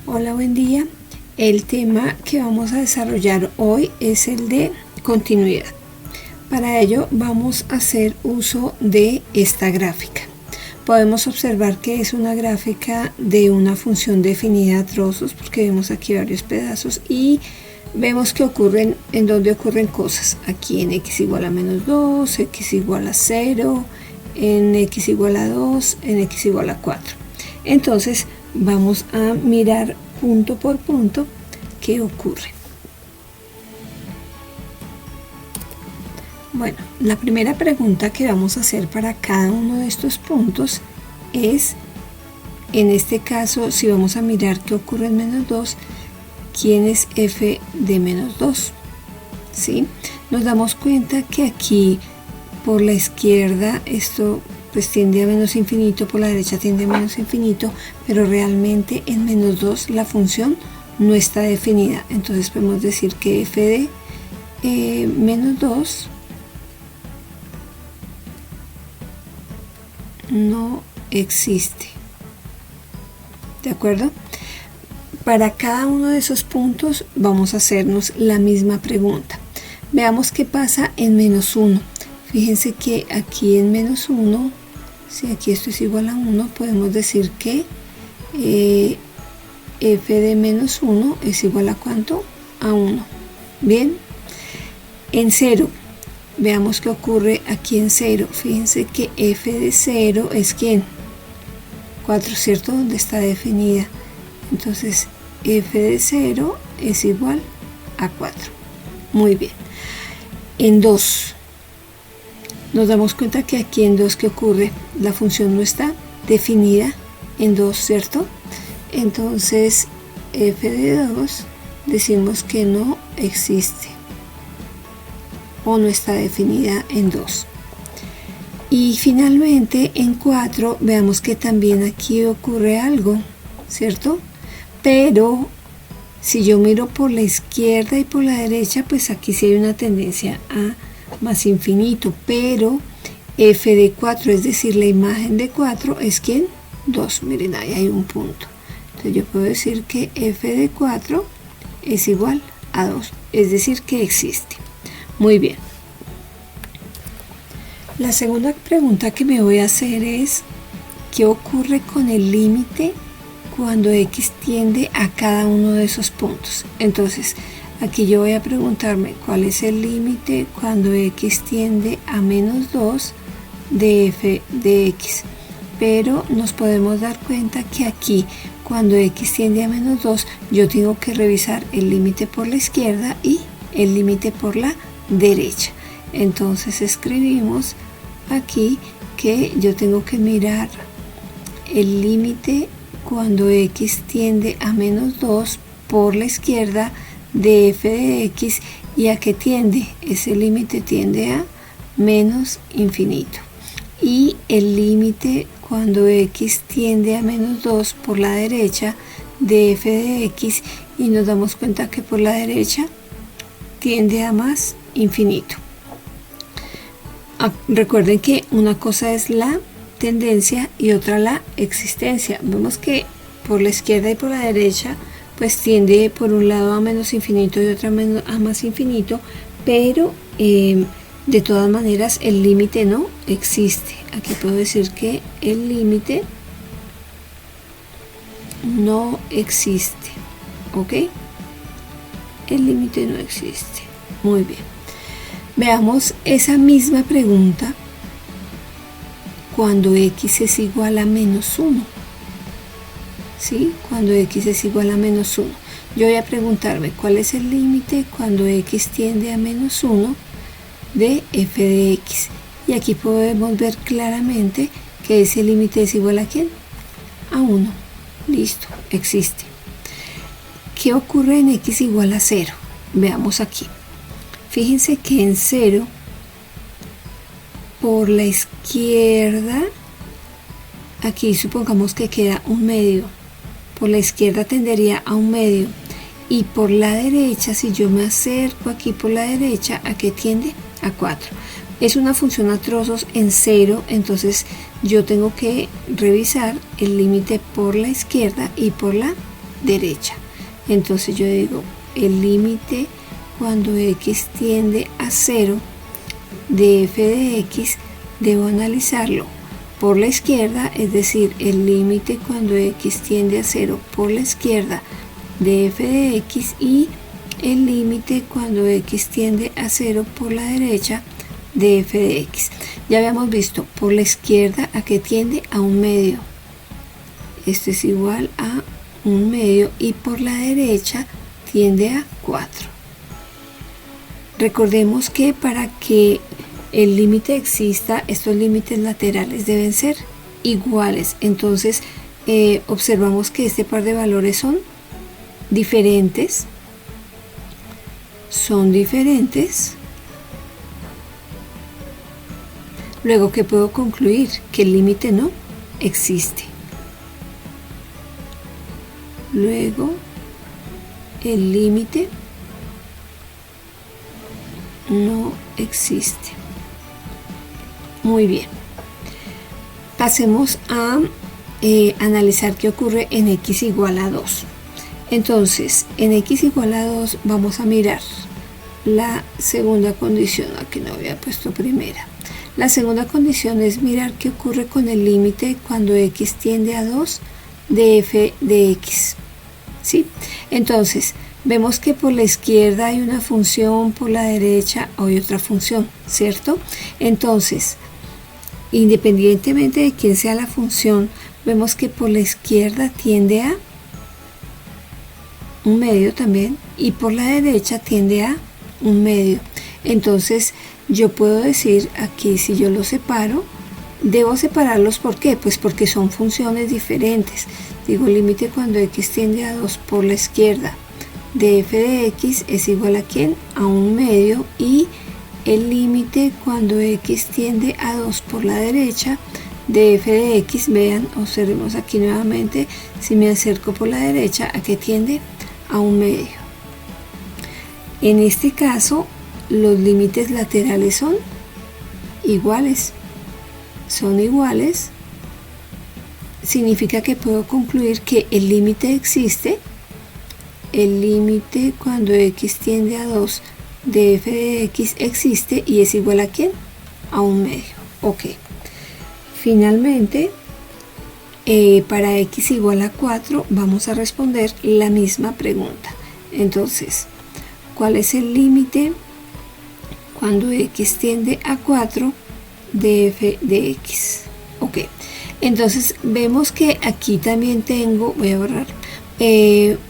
Hola, buen día. El tema que vamos a desarrollar hoy es el de continuidad. Para ello vamos a hacer uso de esta gráfica. Podemos observar que es una gráfica de una función definida a trozos, porque vemos aquí varios pedazos y vemos que ocurren, en donde ocurren cosas. Aquí en x igual a menos 2, x igual a 0, en x igual a 2, en x igual a 4. Entonces vamos a mirar punto por punto qué ocurre. Bueno, la primera pregunta que vamos a hacer para cada uno de estos puntos es, en este caso, si vamos a mirar qué ocurre en menos 2, ¿quién es f de menos 2? ¿Sí? Nos damos cuenta que aquí por la izquierda esto pues tiende a menos infinito, por la derecha tiende a menos infinito, pero realmente en menos 2 la función no está definida. Entonces podemos decir que f de menos 2 no existe. ¿De acuerdo? Para cada uno de esos puntos vamos a hacernos la misma pregunta. Veamos qué pasa en menos 1. Fíjense que aquí en menos 1, si aquí esto es igual a 1, podemos decir que f de menos 1 es igual a ¿cuánto? A 1. Bien. En 0, veamos qué ocurre aquí en 0. Fíjense que f de 0 es ¿quién? 4, ¿cierto? Donde está definida. Entonces f de 0 es igual a 4. Muy bien. En 2, nos damos cuenta que aquí en 2 ¿qué ocurre? La función no está definida en 2, ¿cierto? Entonces f de 2 decimos que no existe o no está definida en 2. Y finalmente en 4 veamos que también aquí ocurre algo, ¿cierto? Pero si yo miro por la izquierda y por la derecha, pues aquí sí hay una tendencia a más infinito, pero f de 4, es decir, la imagen de 4 es ¿quién? 2. Miren, ahí hay un punto. Entonces yo puedo decir que f de 4 es igual a 2, es decir, que existe. Muy bien. La segunda pregunta que me voy a hacer es, ¿qué ocurre con el límite cuando x tiende a cada uno de esos puntos? Entonces, aquí yo voy a preguntarme cuál es el límite cuando x tiende a menos 2 de f de x. Pero nos podemos dar cuenta que aquí, cuando x tiende a menos 2, yo tengo que revisar el límite por la izquierda y el límite por la derecha. Entonces escribimos aquí que yo tengo que mirar el límite cuando x tiende a menos 2 por la izquierda de f de x, y a qué tiende. Ese límite tiende a menos infinito. Y el límite cuando x tiende a menos 2 por la derecha de f de x, y nos damos cuenta que por la derecha tiende a más infinito. Recuerden que una cosa es la tendencia y otra la existencia. Vemos que por la izquierda y por la derecha pues tiende por un lado a menos infinito y otra a más infinito, pero de todas maneras el límite no existe. Aquí puedo decir que el límite no existe. ¿Ok? El límite no existe. Muy bien. Veamos esa misma pregunta cuando x es igual a menos 1. ¿Sí? Cuando x es igual a menos 1. Yo voy a preguntarme cuál es el límite cuando x tiende a menos 1 de f de x. Y aquí podemos ver claramente que ese límite es igual a ¿quién? A 1. Listo, existe. ¿Qué ocurre en x igual a 0? Veamos aquí. Fíjense que en 0, por la izquierda, aquí supongamos que queda un medio. Por la izquierda tendería a un medio. Y por la derecha, si yo me acerco aquí por la derecha, ¿a qué tiende? A 4. Es una función a trozos en 0, entonces yo tengo que revisar el límite por la izquierda y por la derecha. Entonces yo digo, el límite cuando x tiende a 0 de f de x, debo analizarlo por la izquierda, es decir, el límite cuando x tiende a 0 por la izquierda de f de x, y el límite cuando x tiende a 0 por la derecha de f de x. Ya habíamos visto por la izquierda a que tiende a 1/2. Esto es igual a 1/2, y por la derecha tiende a 4. Recordemos que para que el límite exista, estos límites laterales deben ser iguales. Entonces observamos que este par de valores son diferentes. Luego, ¿qué puedo concluir? Que el límite no existe. Luego, el límite no existe. Muy bien. Pasemos a analizar qué ocurre en x igual a 2. Entonces, en x igual a 2 vamos a mirar la segunda condición. Aquí no había puesto primera. La segunda condición es mirar qué ocurre con el límite cuando x tiende a 2 de f de x. ¿Sí? Entonces, vemos que por la izquierda hay una función, por la derecha hay otra función, ¿cierto? Entonces, independientemente de quién sea la función, vemos que por la izquierda tiende a 1/2 también, y por la derecha tiende a 1/2. Entonces, yo puedo decir aquí, si yo los separo, debo separarlos. ¿Por qué? Pues porque son funciones diferentes. Digo, el límite cuando x tiende a 2 por la izquierda de f de x es igual a ¿quién? A 1/2, y el límite cuando x tiende a 2 por la derecha de f de x, vean, observemos aquí nuevamente, si me acerco por la derecha, ¿a qué tiende? A 1/2. En este caso, los límites laterales son iguales. Significa que puedo concluir que el límite existe. El límite cuando x tiende a 2 de f de x existe y es igual a ¿quién? A 1/2. Ok. Finalmente, para x igual a 4 vamos a responder la misma pregunta. Entonces, ¿cuál es el límite cuando x tiende a 4 de f de x? Ok. Entonces vemos que aquí también tengo, voy a borrar,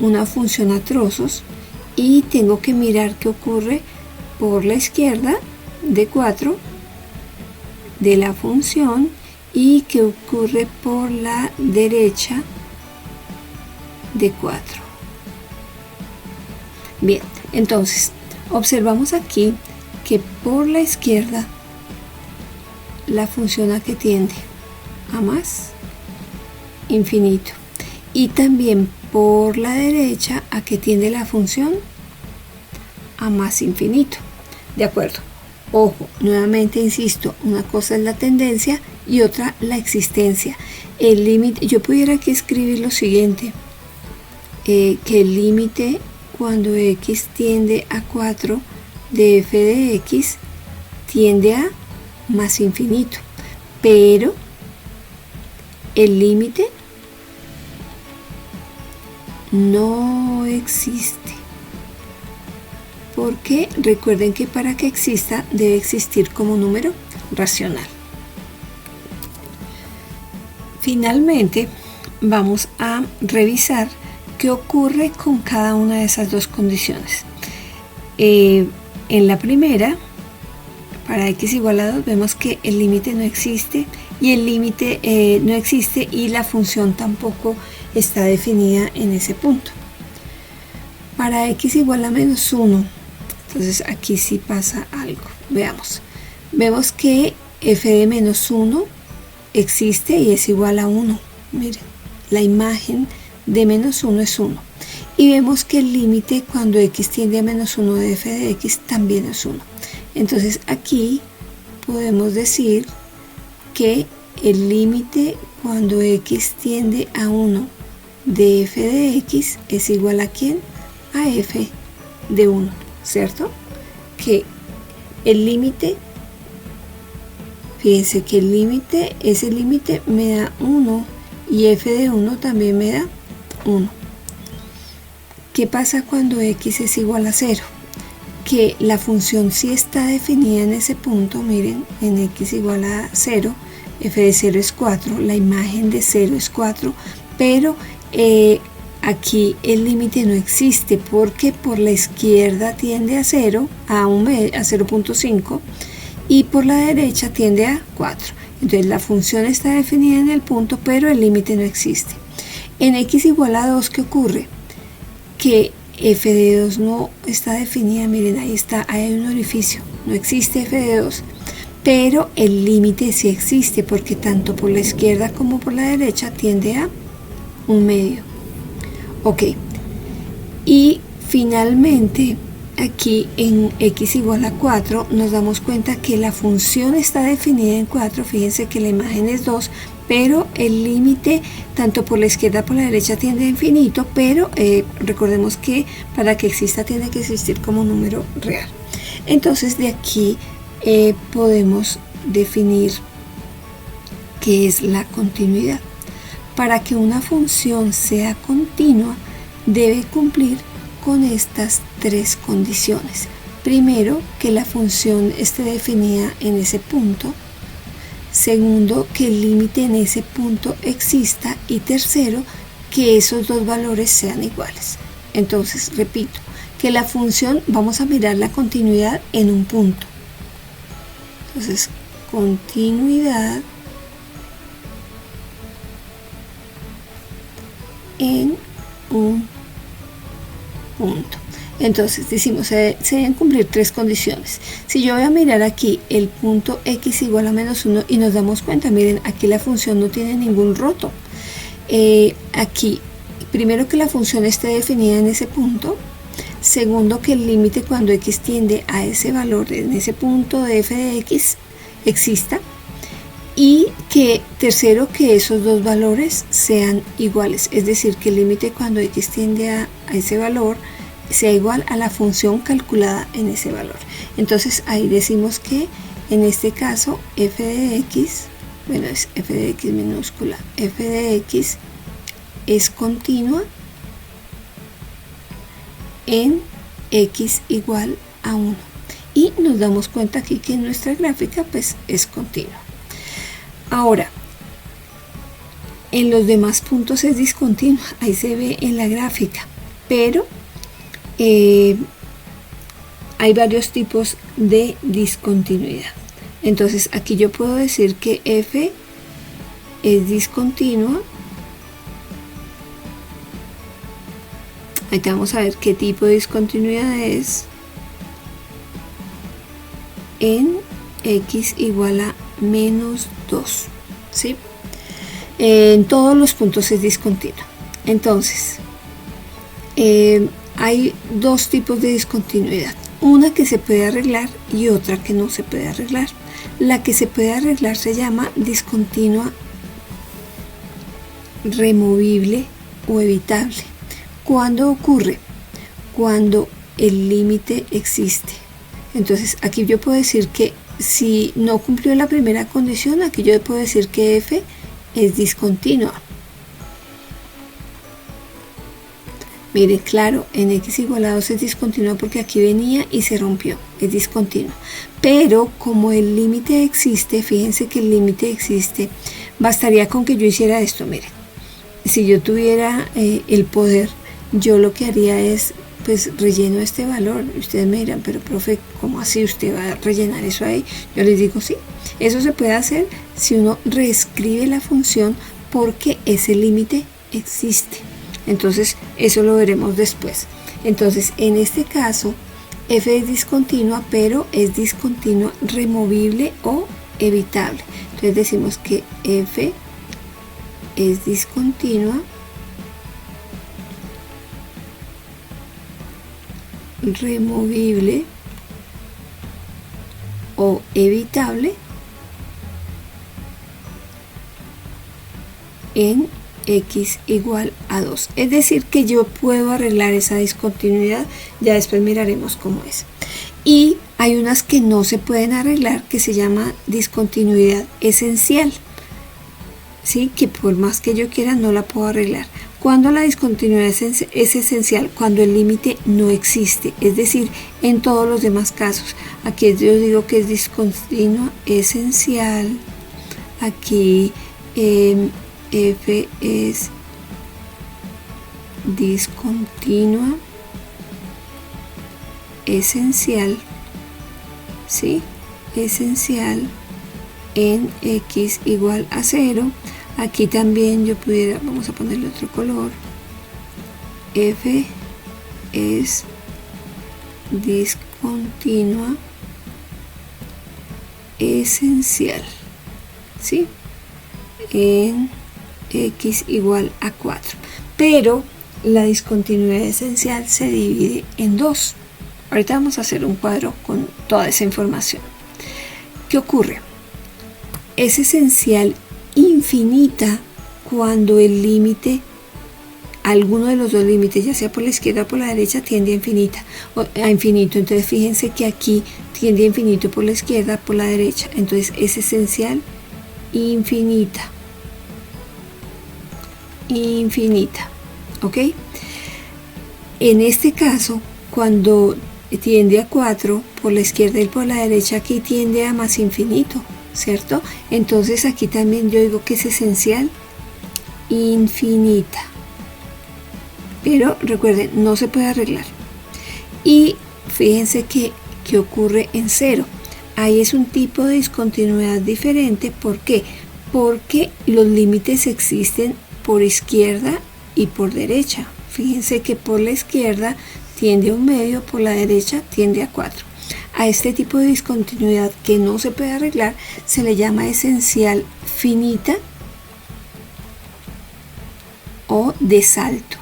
una función a trozos, y tengo que mirar qué ocurre por la izquierda de 4 de la función y qué ocurre por la derecha de 4. Bien, entonces observamos aquí que por la izquierda la función a que tiende a más infinito, y también por la derecha a que tiende la función a más infinito. De acuerdo. Ojo, nuevamente insisto, una cosa es la tendencia y otra la existencia. El límite, yo pudiera aquí escribir lo siguiente, que el límite cuando x tiende a 4 de f de x tiende a más infinito, pero el límite no existe, porque recuerden que para que exista debe existir como número racional. Finalmente, vamos a revisar qué ocurre con cada una de esas dos condiciones. En la primera, para x igual a 2, vemos que el límite no existe, y el límite no existe y la función tampoco está definida en ese punto. Para x igual a menos 1, entonces aquí sí pasa algo. Veamos. Vemos que f de menos 1 existe y es igual a 1. Miren, la imagen de menos 1 es 1. Y vemos que el límite cuando x tiende a menos 1 de f de x también es 1. Entonces aquí podemos decir que el límite cuando x tiende a 1 de f de x es igual a ¿quién? A f de 1, ¿cierto? Que el límite, fíjense que el límite, ese límite me da 1 y f de 1 también me da 1. ¿Qué pasa cuando x es igual a 0? Que la función sí está definida en ese punto, miren, en x igual a 0, f de 0 es 4, la imagen de 0 es 4, pero aquí el límite no existe porque por la izquierda tiende a 0, a 0.5 y por la derecha tiende a 4. Entonces la función está definida en el punto, pero el límite no existe. En x igual a 2, ¿qué ocurre? Que f de 2 no está definida, miren, ahí está, ahí hay un orificio, no existe f de 2, pero el límite sí existe porque tanto por la izquierda como por la derecha tiende a 1/2. Ok, y finalmente aquí en x igual a 4 nos damos cuenta que la función está definida en 4, fíjense que la imagen es 2, pero el límite tanto por la izquierda como por la derecha tiende a infinito, pero recordemos que para que exista tiene que existir como número real. Entonces de aquí podemos definir qué es la continuidad. Para que una función sea continua debe cumplir con estas tres condiciones. Primero, que la función esté definida en ese punto. Segundo, que el límite en ese punto exista. Y tercero, que esos dos valores sean iguales. Entonces, repito, que la función, vamos a mirar la continuidad en un punto. Entonces, continuidad en un punto. Entonces decimos, se deben cumplir tres condiciones. Si yo voy a mirar aquí el punto x igual a menos 1 y nos damos cuenta, miren, aquí la función no tiene ningún roto. Aquí, primero que la función esté definida en ese punto. Segundo, que el límite cuando x tiende a ese valor en ese punto de f de x exista. Y que tercero, que esos dos valores sean iguales, es decir, que el límite cuando x tiende a ese valor sea igual a la función calculada en ese valor. Entonces ahí decimos que en este caso f de x, bueno, es f de x minúscula, f de x es continua en x igual a 1. Y nos damos cuenta aquí que nuestra gráfica pues es continua. Ahora, en los demás puntos es discontinua, ahí se ve en la gráfica, pero hay varios tipos de discontinuidad. Entonces aquí yo puedo decir que f es discontinua. Ahí vamos a ver qué tipo de discontinuidad es en x igual a menos 2, ¿sí? En todos los puntos es discontinua. Entonces, hay dos tipos de discontinuidad, una que se puede arreglar y otra que no se puede arreglar. La que se puede arreglar se llama discontinua removible o evitable. ¿Cuándo ocurre? Cuando el límite existe. Entonces aquí yo puedo decir que si no cumplió la primera condición, aquí yo puedo decir que f es discontinua. Mire, claro, en x igual a 2 es discontinua porque aquí venía y se rompió, es discontinua. Pero como el límite existe, fíjense que el límite existe, bastaría con que yo hiciera esto, miren. Si yo tuviera el poder, yo lo que haría es, pues relleno este valor. Ustedes me dirán, pero profe, ¿cómo así usted va a rellenar eso ahí? Yo les digo, sí, eso se puede hacer si uno reescribe la función porque ese límite existe. Entonces eso lo veremos después. Entonces en este caso f es discontinua, pero es discontinua removible o evitable. Entonces decimos que f es discontinua removible o evitable en x igual a 2. Es decir, que yo puedo arreglar esa discontinuidad, ya después miraremos cómo es. Y hay unas que no se pueden arreglar, que se llama discontinuidad esencial, ¿sí? Que por más que yo quiera no la puedo arreglar. Cuando la discontinuidad es esencial, cuando el límite no existe, es decir, en todos los demás casos. Aquí yo digo que es discontinua esencial, aquí f es discontinua esencial, ¿sí? Esencial en x igual a 0. Aquí también yo pudiera, vamos a ponerle otro color, f es discontinua esencial, ¿sí? En x igual a 4. Pero la discontinuidad esencial se divide en dos. Ahorita vamos a hacer un cuadro con toda esa información. ¿Qué ocurre? Es esencial infinita cuando el límite, alguno de los dos límites, ya sea por la izquierda o por la derecha, tiende a infinito. Entonces fíjense que aquí tiende a infinito por la izquierda, por la derecha. Entonces es esencial infinita. Infinita, ¿ok? En este caso, cuando tiende a 4 por la izquierda y por la derecha, aquí tiende a más infinito, ¿cierto? Entonces aquí también yo digo que es esencial infinita, pero recuerden, no se puede arreglar. Y fíjense que ocurre en 0. Ahí es un tipo de discontinuidad diferente. ¿Por qué? Porque los límites existen por izquierda y por derecha. Fíjense que por la izquierda tiende a 1/2, por la derecha tiende a 4. A este tipo de discontinuidad que no se puede arreglar se le llama esencial finita o de salto.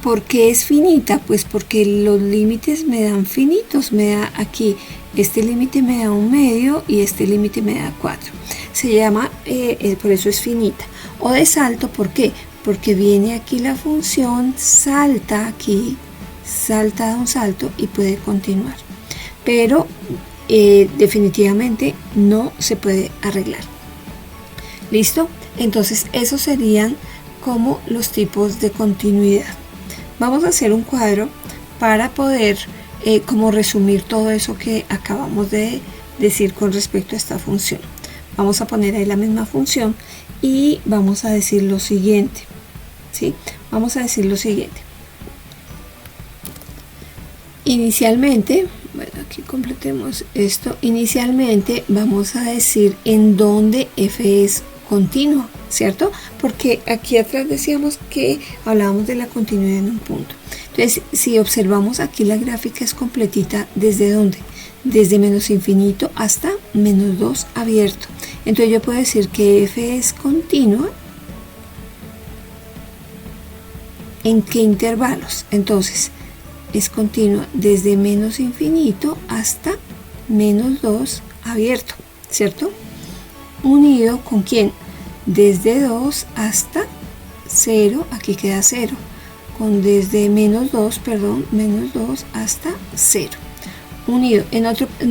¿Por qué es finita? Pues porque los límites me dan finitos. Me da aquí, este límite me da 1/2 y este límite me da 4. Se llama, por eso es finita. O de salto, ¿por qué? Porque viene aquí la función, salta aquí, salta da un salto y puede continuar. Pero definitivamente no se puede arreglar. ¿Listo? Entonces esos serían como los tipos de continuidad. Vamos a hacer un cuadro para poder como resumir todo eso que acabamos de decir con respecto a esta función. Vamos a poner ahí la misma función y vamos a decir lo siguiente, ¿sí? Vamos a decir lo siguiente. Inicialmente, bueno, aquí completemos esto. Inicialmente vamos a decir en dónde f es continua, ¿cierto? Porque aquí atrás decíamos que hablábamos de la continuidad en un punto. Entonces, si observamos aquí la gráfica es completita, ¿desde dónde? Desde menos infinito hasta menos 2 abierto. Entonces yo puedo decir que f es continua. ¿En qué intervalos? Entonces, es continua desde menos infinito hasta menos 2 abierto, ¿cierto? Unido con ¿quién? Desde 2 hasta 0, aquí queda 0, con desde menos 2 hasta 0. Unido, en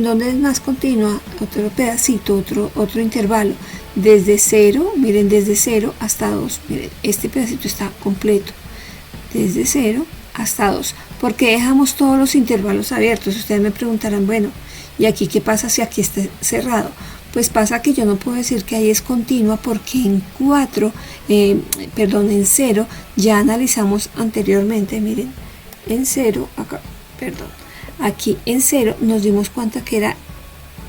donde es más continua, otro pedacito, otro intervalo, desde 0, miren, desde 0 hasta 2, miren, este pedacito está completo, desde 0 hasta 2, porque dejamos todos los intervalos abiertos. Ustedes me preguntarán, bueno, ¿y aquí qué pasa si aquí está cerrado? Pues pasa que yo no puedo decir que ahí es continua porque en 0 ya analizamos anteriormente, miren, en 0, acá, aquí en 0 nos dimos cuenta que era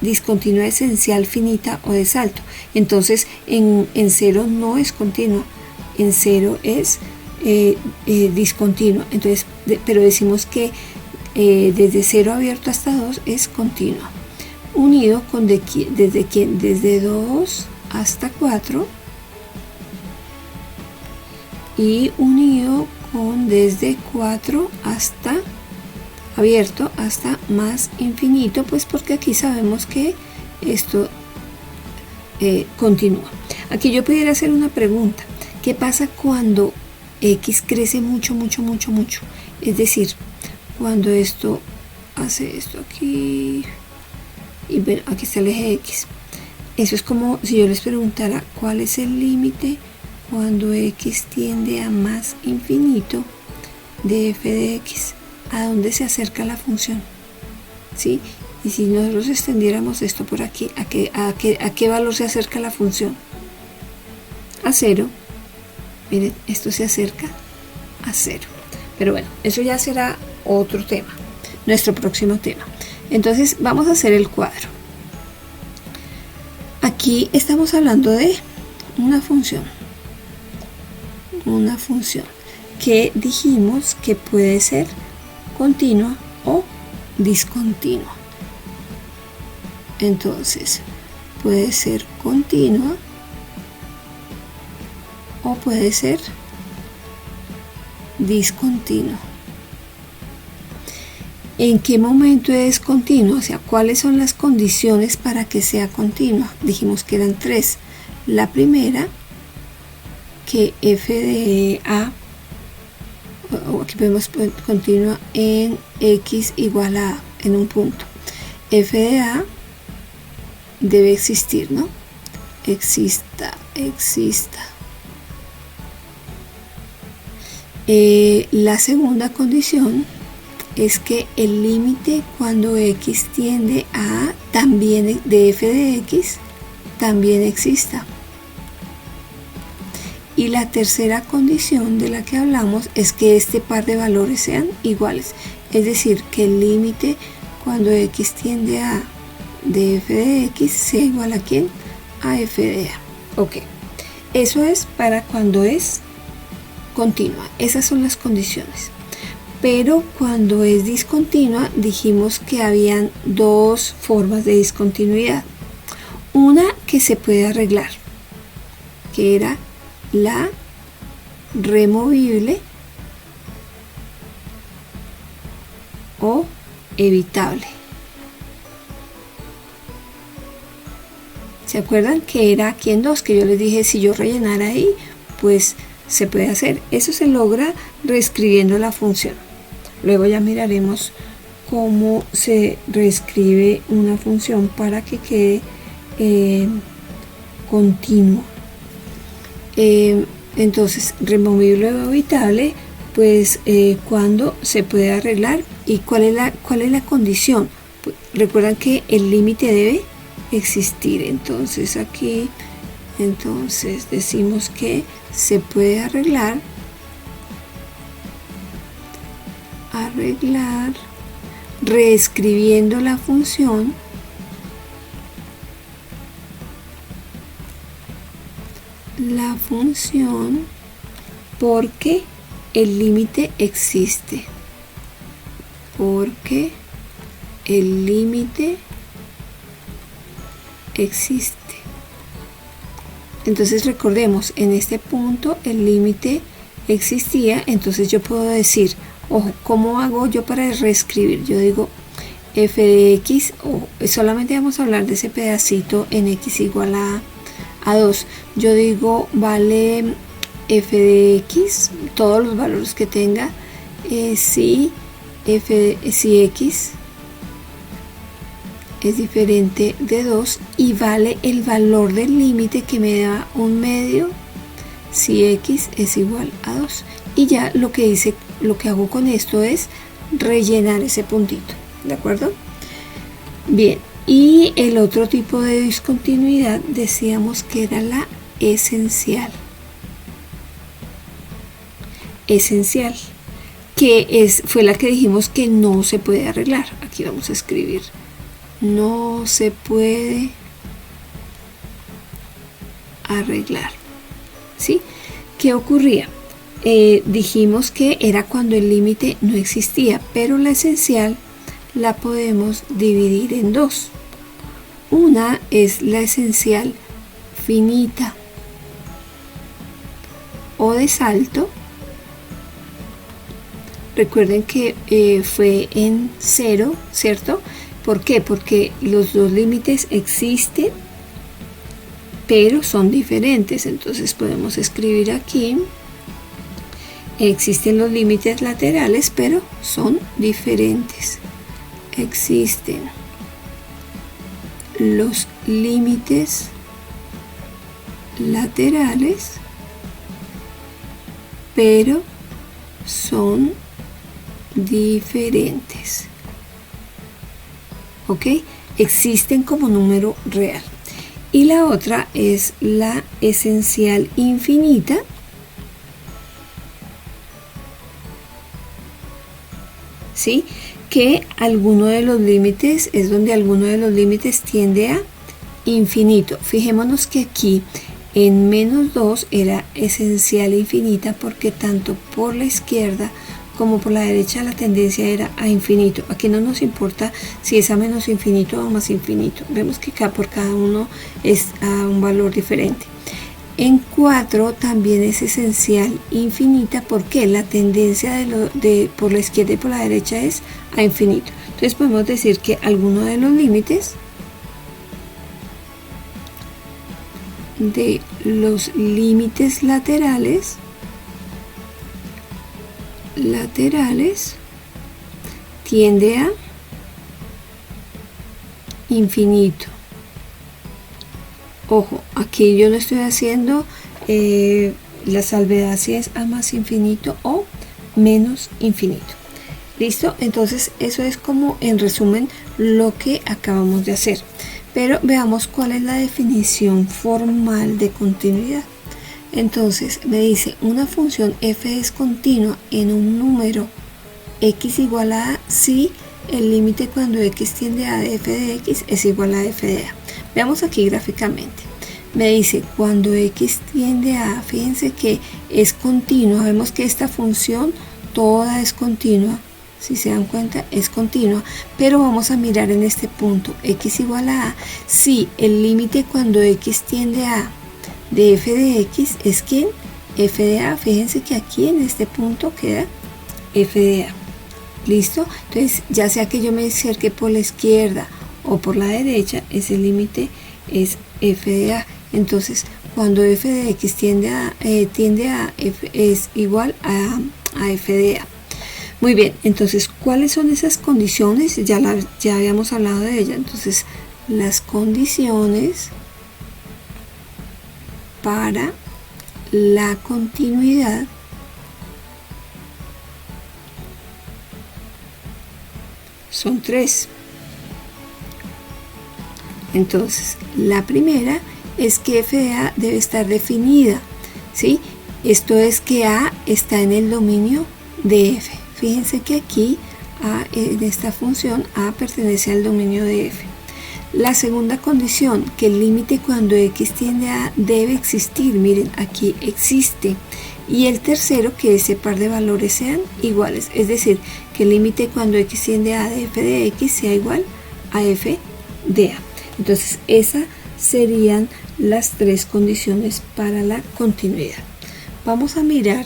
discontinua esencial finita o de salto. Entonces en 0 no es continua, en 0 es discontinua. Entonces, pero decimos que desde 0 abierto hasta 2 es continua. Unido con desde 2 hasta 4 y unido con desde 4 hasta abierto hasta más infinito, pues porque aquí sabemos que esto continúa. Aquí yo pudiera hacer una pregunta. ¿Qué pasa cuando X crece mucho, mucho, mucho, mucho? Es decir, cuando esto hace esto aquí, y bueno, aquí está el eje X. Eso es como si yo les preguntara cuál es el límite cuando X tiende a más infinito de f de X. ¿A dónde se acerca la función? ¿Sí? Y si nosotros extendiéramos esto por aquí, ¿a qué valor se acerca la función? A 0. Miren, esto se acerca a 0. Pero bueno, eso ya será otro tema, nuestro próximo tema. Entonces vamos a hacer el cuadro. Aquí estamos hablando de una función que dijimos que puede ser continua o discontinua. Entonces puede ser continua o puede ser discontinua. ¿En qué momento es continua? O sea, ¿cuáles son las condiciones para que sea continua? Dijimos que eran 3. La primera, que f de a, o aquí podemos poner continua en x igual a en un punto. F de a debe existir, ¿no? Exista. La segunda condición es que el límite cuando x tiende a también de f de x también exista. Y la tercera condición de la que hablamos es que este par de valores sean iguales, es decir, que el límite cuando x tiende a de f de x sea igual a ¿quién? A f de a. Ok, eso es para cuando es continua, esas son las condiciones. Pero cuando es discontinua dijimos que habían dos formas de discontinuidad. Una que se puede arreglar, que era la removible o evitable. ¿Se acuerdan que era aquí en 2? Que yo les dije si yo rellenara ahí, pues se puede hacer. Eso se logra reescribiendo la función. Luego ya miraremos cómo se reescribe una función para que quede continua. Entonces, removible o evitable, pues cuando se puede arreglar. ¿Y cuál es la condición? Pues, recuerdan que el límite debe existir. Entonces aquí decimos que se puede arreglar reescribiendo la función porque el límite existe, Entonces recordemos, en este punto el límite existía, entonces yo puedo decir, ojo, ¿cómo hago yo para reescribir? Yo digo f de x, o solamente vamos a hablar de ese pedacito en x igual a 2. Yo digo, vale f de x, todos los valores que tenga, si x es diferente de 2 y vale el valor del límite que me da un medio si x es igual a 2. Y ya lo que hago con esto es rellenar ese puntito, ¿de acuerdo? Bien, y el otro tipo de discontinuidad decíamos que era la esencial, que fue la que dijimos que no se puede arreglar. Aquí vamos a escribir no se puede arreglar, ¿sí? ¿Qué ocurría? Dijimos que era cuando el límite no existía, pero la esencial la podemos dividir en dos. Una es la esencial finita o de salto. Recuerden que fue en 0, ¿cierto? ¿Por qué? Porque los dos límites existen pero son diferentes. Entonces podemos escribir aquí: existen los límites laterales, pero son diferentes. Existen los límites laterales, pero son diferentes. ¿Ok? Existen como número real. Y la otra es la esencial infinita. ¿Sí? Que alguno de los límites es donde alguno de los límites tiende a infinito. Fijémonos que aquí en -2 era esencial infinita, porque tanto por la izquierda como por la derecha la tendencia era a infinito. Aquí no nos importa si es a menos infinito o más infinito. Vemos que acá por cada uno es a un valor diferente. En 4 también es esencial infinita, porque la tendencia por la izquierda y por la derecha es a infinito. Entonces podemos decir que alguno de los límites laterales tiende a infinito. Ojo, aquí yo no estoy haciendo la salvedad si es a más infinito o menos infinito. ¿Listo? Entonces eso es como en resumen lo que acabamos de hacer. Pero veamos cuál es la definición formal de continuidad. Entonces me dice: una función f es continua en un número x igual a a si el límite cuando x tiende a de f de x es igual a f de a. Veamos aquí gráficamente. Me dice cuando x tiende a, fíjense que es continua. Vemos que esta función toda es continua. Si se dan cuenta, es continua, pero vamos a mirar en este punto, x igual a si el límite cuando x tiende a de f de x es ¿quién? F de a. Fíjense que aquí en este punto queda f de a. ¿Listo? Entonces, ya sea que yo me acerque por la izquierda o por la derecha, ese límite es f de a. Entonces, cuando f de x tiende a f, es igual a f de a. Muy bien, entonces, ¿cuáles son esas condiciones? Ya habíamos hablado de ellas. Entonces, las condiciones para la continuidad son 3. Entonces, la primera es que f de a debe estar definida, ¿sí? Esto es que a está en el dominio de f. Fíjense que aquí en esta función a pertenece al dominio de f. La segunda condición, que el límite cuando x tiende a debe existir. Miren, aquí existe. Y el tercero, que ese par de valores sean iguales. Es decir, que el límite cuando x tiende a de f de x sea igual a f de a. Entonces, esas serían las 3 condiciones para la continuidad. Vamos a mirar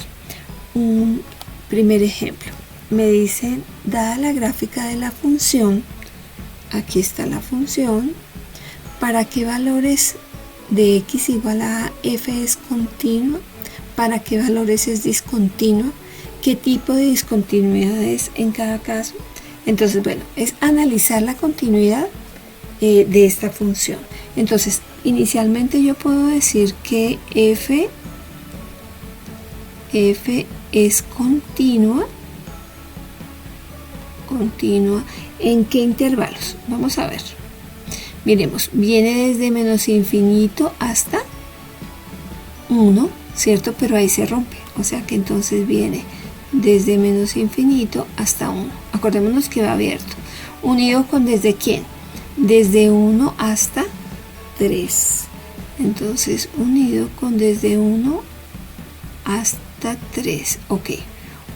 un primer ejemplo. Me dicen, dada la gráfica de la función, aquí está la función, ¿para qué valores de x igual a f es continua? ¿Para qué valores es discontinua? ¿Qué tipo de discontinuidad es en cada caso? Entonces, bueno, es analizar la continuidad de esta función. Entonces, inicialmente yo puedo decir que f es continua. ¿En qué intervalos? Vamos a ver. Miremos, viene desde menos infinito hasta 1, ¿cierto? Pero ahí se rompe, o sea que entonces viene desde menos infinito hasta 1. Acordémonos que va abierto. Unido con ¿desde quién? Desde 1 hasta 3. Entonces, unido con desde 1 hasta 3. Ok.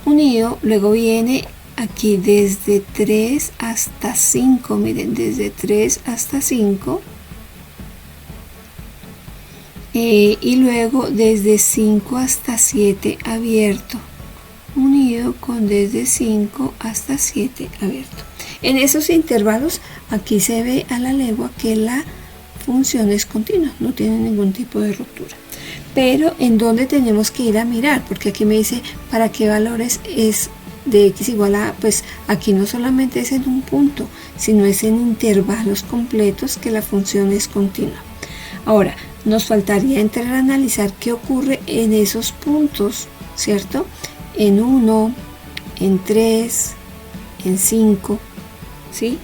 Unido, luego viene aquí desde 3 hasta 5. Miren, desde 3 hasta 5. Y luego desde 5 hasta 7 abierto. Unido con desde 5 hasta 7 abierto. En esos intervalos, aquí se ve a la legua que la función es continua, no tiene ningún tipo de ruptura. Pero ¿en dónde tenemos que ir a mirar? Porque aquí me dice para qué valores es de x igual a, pues aquí no solamente es en un punto, sino es en intervalos completos que la función es continua. Ahora, nos faltaría entrar a analizar qué ocurre en esos puntos, ¿cierto? En 1, en 3, en 5, ¿sí?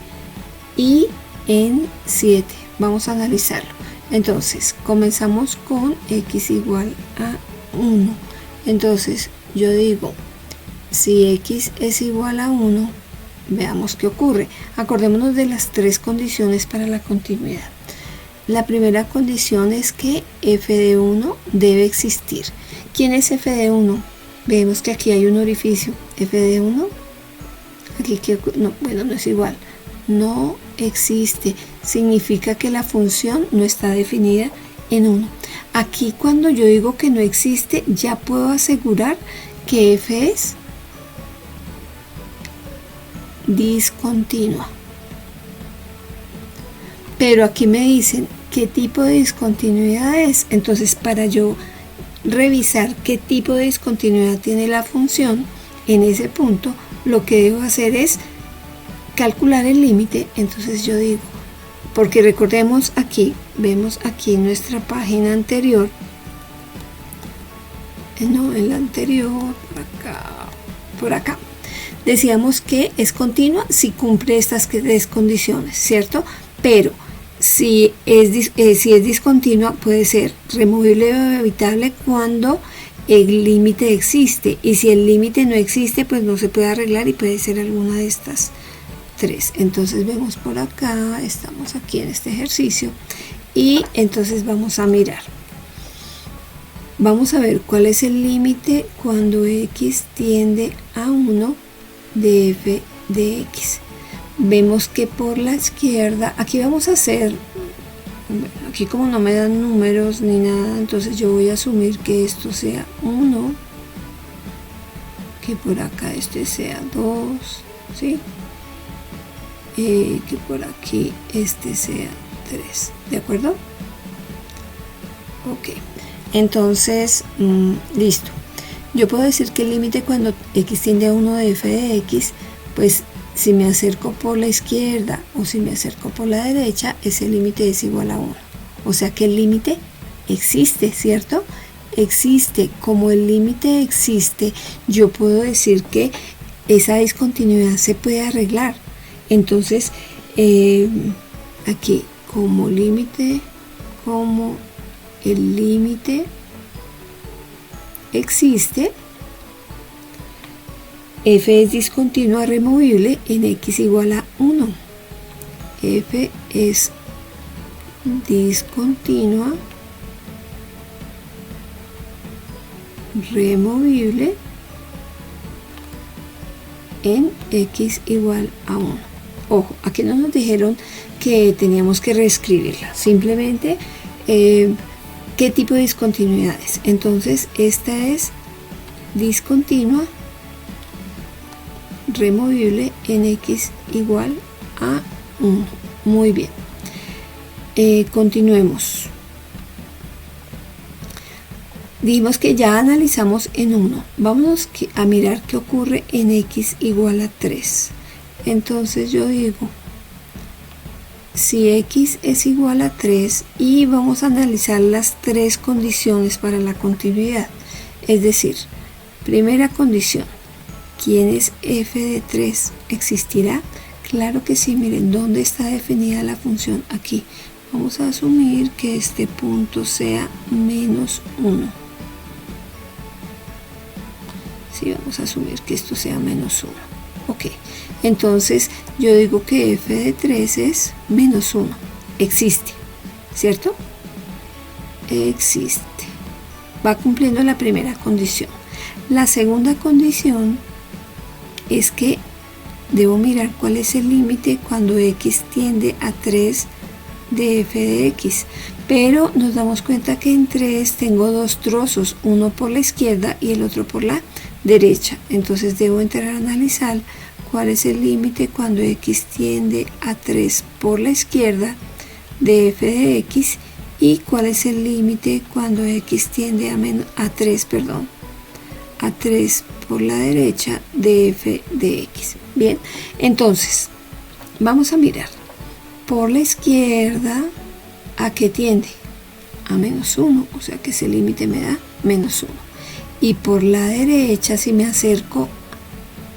Y en 7. Vamos a analizarlo. Entonces, comenzamos con x igual a 1. Entonces, yo digo, si x es igual a 1, veamos qué ocurre. Acordémonos de las tres condiciones para la continuidad. La primera condición es que f de 1 debe existir. ¿Quién es f de 1? Vemos que aquí hay un orificio. f de 1, aquí no, bueno, no es igual. No existe. Significa que la función no está definida en 1. Aquí cuando yo digo que no existe, ya puedo asegurar que f es discontinua. Pero aquí me dicen qué tipo de discontinuidad es. Entonces, para yo revisar qué tipo de discontinuidad tiene la función en ese punto, lo que debo hacer es calcular el límite. Entonces yo digo, porque recordemos aquí, vemos aquí en nuestra página anterior, no, en la anterior, por acá, decíamos que es continua si cumple estas tres condiciones, ¿cierto? Pero si es discontinua, puede ser removible o evitable cuando el límite existe, y si el límite no existe, pues no se puede arreglar y puede ser alguna de estas tres. Entonces vemos por acá, estamos aquí en este ejercicio, y entonces vamos a mirar. Vamos a ver cuál es el límite cuando x tiende a 1 de f de x. Vemos que por la izquierda, aquí vamos a hacer, bueno, aquí como no me dan números ni nada, entonces yo voy a asumir que esto sea 1, que por acá este sea 2, ¿sí? Que por aquí este sea 3, ¿de acuerdo? Ok, entonces, listo. Yo puedo decir que el límite cuando x tiende a 1 de f de x, pues si me acerco por la izquierda o si me acerco por la derecha, ese límite es igual a 1. O sea que el límite existe, ¿cierto? Existe. Como el límite existe, yo puedo decir que esa discontinuidad se puede arreglar. Entonces, aquí, como el límite existe, f es discontinua removible en x igual a 1. F es discontinua removible en x igual a 1. Ojo, aquí no nos dijeron que teníamos que reescribirla, simplemente qué tipo de discontinuidades. Entonces esta es discontinua removible en x igual a 1. Muy bien. Continuemos. Dijimos que ya analizamos en 1. Vamos a mirar qué ocurre en x igual a 3. Entonces yo digo, si x es igual a 3, y vamos a analizar las tres condiciones para la continuidad. Es decir, primera condición, ¿quién es f de 3? ¿Existirá? Claro que sí. Miren, ¿dónde está definida la función? Aquí. Vamos a asumir que este punto sea menos 1. Sí, vamos a asumir que esto sea menos 1. Ok, entonces yo digo que f de 3 es menos 1. Existe, ¿cierto? Existe. Va cumpliendo la primera condición. La segunda condición es que debo mirar cuál es el límite cuando x tiende a 3 de f de x. Pero nos damos cuenta que en 3 tengo dos trozos, uno por la izquierda y el otro por la derecha. Entonces debo entrar a analizar cuál es el límite cuando x tiende a 3 por la izquierda de f de x, y cuál es el límite cuando x tiende a 3, a 3 por la derecha de f de x. Bien, entonces vamos a mirar por la izquierda a qué tiende, a -1, o sea que ese límite me da -1, y por la derecha, si me acerco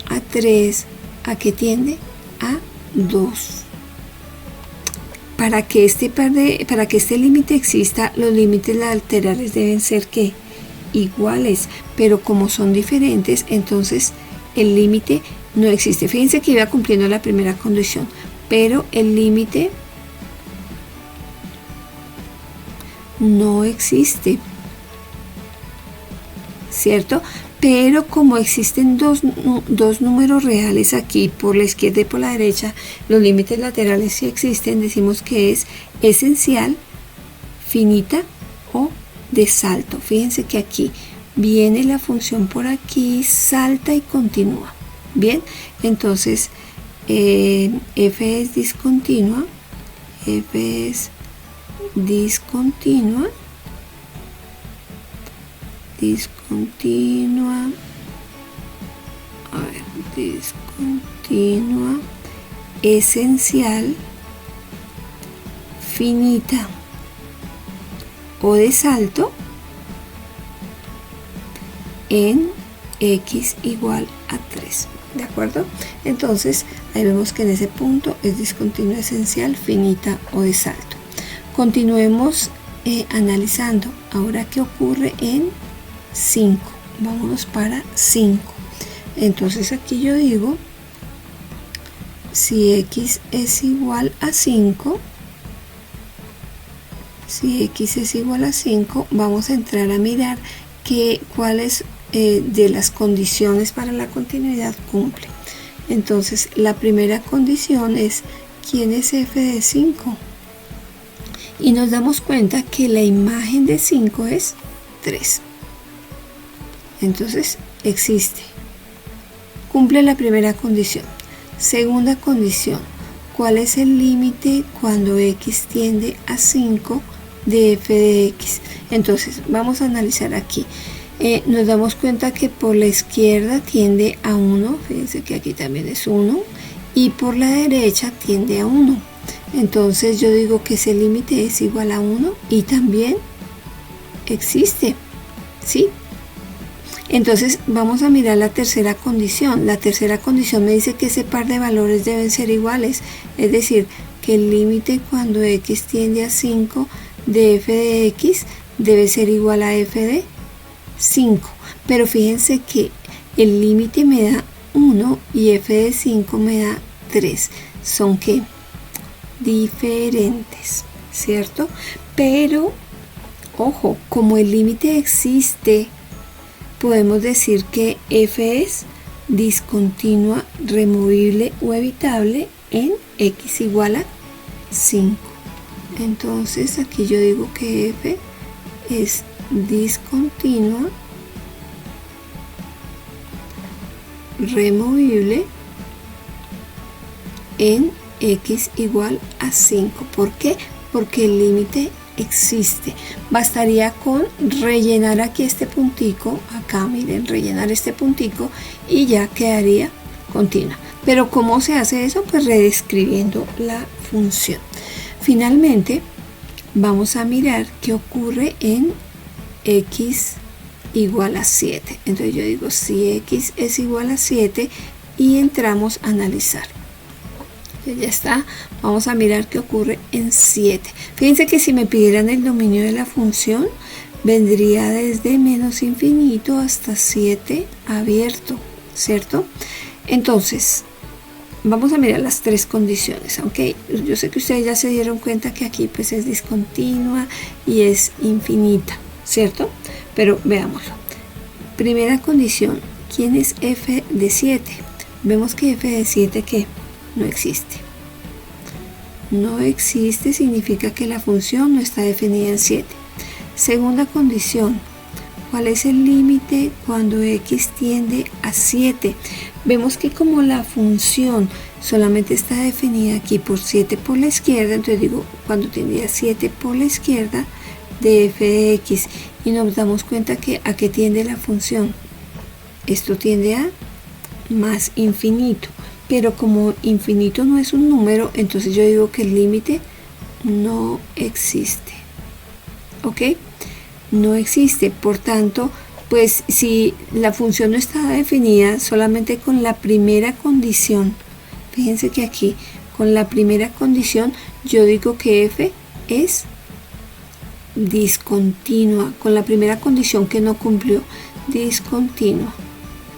a 3, ¿a qué tiende? A 2. Para que este límite exista, los límites laterales deben ser ¿qué? Iguales, pero como son diferentes, entonces el límite no existe. Fíjense que iba cumpliendo la primera condición, pero el límite no existe, ¿cierto? Pero como existen dos números reales aquí, por la izquierda y por la derecha, los límites laterales sí existen, decimos que es esencial, finita o de salto. Fíjense que aquí viene la función por aquí, salta y continúa. Bien, entonces f es discontinua, discontinua, esencial, finita o de salto en x igual a 3. ¿De acuerdo? Entonces ahí vemos que en ese punto es discontinua, esencial, finita o de salto. Continuemos analizando. Ahora, ¿qué ocurre en 5? Vámonos para 5. Entonces aquí yo digo, si x es igual a 5, vamos a entrar a mirar cuáles de las condiciones para la continuidad cumple. Entonces la primera condición es ¿quién es f de 5? Y nos damos cuenta que la imagen de 5 es 3. Entonces existe, cumple la primera condición. Segunda condición, ¿cuál es el límite cuando x tiende a 5 de f de x? Entonces vamos a analizar aquí. Nos damos cuenta que por la izquierda tiende a 1, fíjense que aquí también es 1, y por la derecha tiende a 1. Entonces yo digo que ese límite es igual a 1 y también existe, ¿sí? Entonces vamos a mirar la tercera condición. La tercera condición me dice que ese par de valores deben ser iguales, es decir, que el límite cuando x tiende a 5 de f de x debe ser igual a f de 5. Pero fíjense que el límite me da 1 y f de 5 me da 3. Son ¿qué? Diferentes, ¿cierto? Pero, ojo, como el límite existe, podemos decir que f es discontinua, removible o evitable en x igual a 5. Entonces aquí yo digo que f es discontinua, removible en x igual a 5. ¿Por qué? Porque el límite existe. Bastaría con rellenar aquí este puntico, acá miren, rellenar este puntico y ya quedaría continua. Pero ¿cómo se hace eso? Pues reescribiendo la función. Finalmente vamos a mirar qué ocurre en x igual a 7. Entonces yo digo si x es igual a 7 y entramos a analizar. Ya está, vamos a mirar qué ocurre en 7. Fíjense que si me pidieran el dominio de la función, vendría desde menos infinito hasta 7 abierto, ¿cierto? Entonces, vamos a mirar las tres condiciones, aunque yo sé que ustedes ya se dieron cuenta que aquí pues es discontinua y es infinita, ¿cierto? Pero veámoslo. Primera condición, ¿quién es f de 7? Vemos que f de 7 ¿qué? No existe. No existe significa que la función no está definida en 7. Segunda condición, ¿Cuál es el límite cuando x tiende a 7? Vemos que como la función solamente está definida aquí por 7 por la izquierda, entonces digo, cuando tiende a 7 por la izquierda de f de x, y nos damos cuenta que a qué tiende la función. Esto tiende a más infinito, pero como infinito no es un número, entonces yo digo que el límite no existe. ¿Ok? No existe. Por tanto, pues si la función no está definida solamente con la primera condición, fíjense que aquí con la primera condición yo digo que f es discontinua, con la primera condición que no cumplió, discontinua,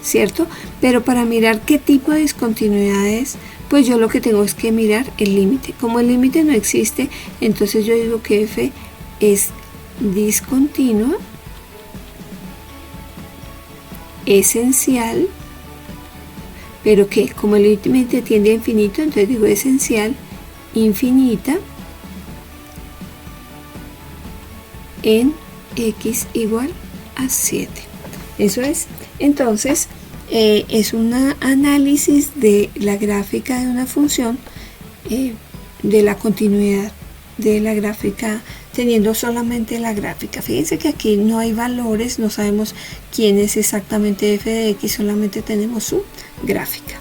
¿cierto? Pero para mirar qué tipo de discontinuidad es, pues yo lo que tengo es que mirar el límite. Como el límite no existe, entonces yo digo que f es discontinua, esencial, pero que como el límite tiende a infinito, entonces digo esencial, infinita, en x igual a 7. Eso es. Entonces, es un análisis de la gráfica de una función, de la continuidad de la gráfica, teniendo solamente la gráfica. Fíjense que aquí no hay valores, no sabemos quién es exactamente f de x, solamente tenemos su gráfica.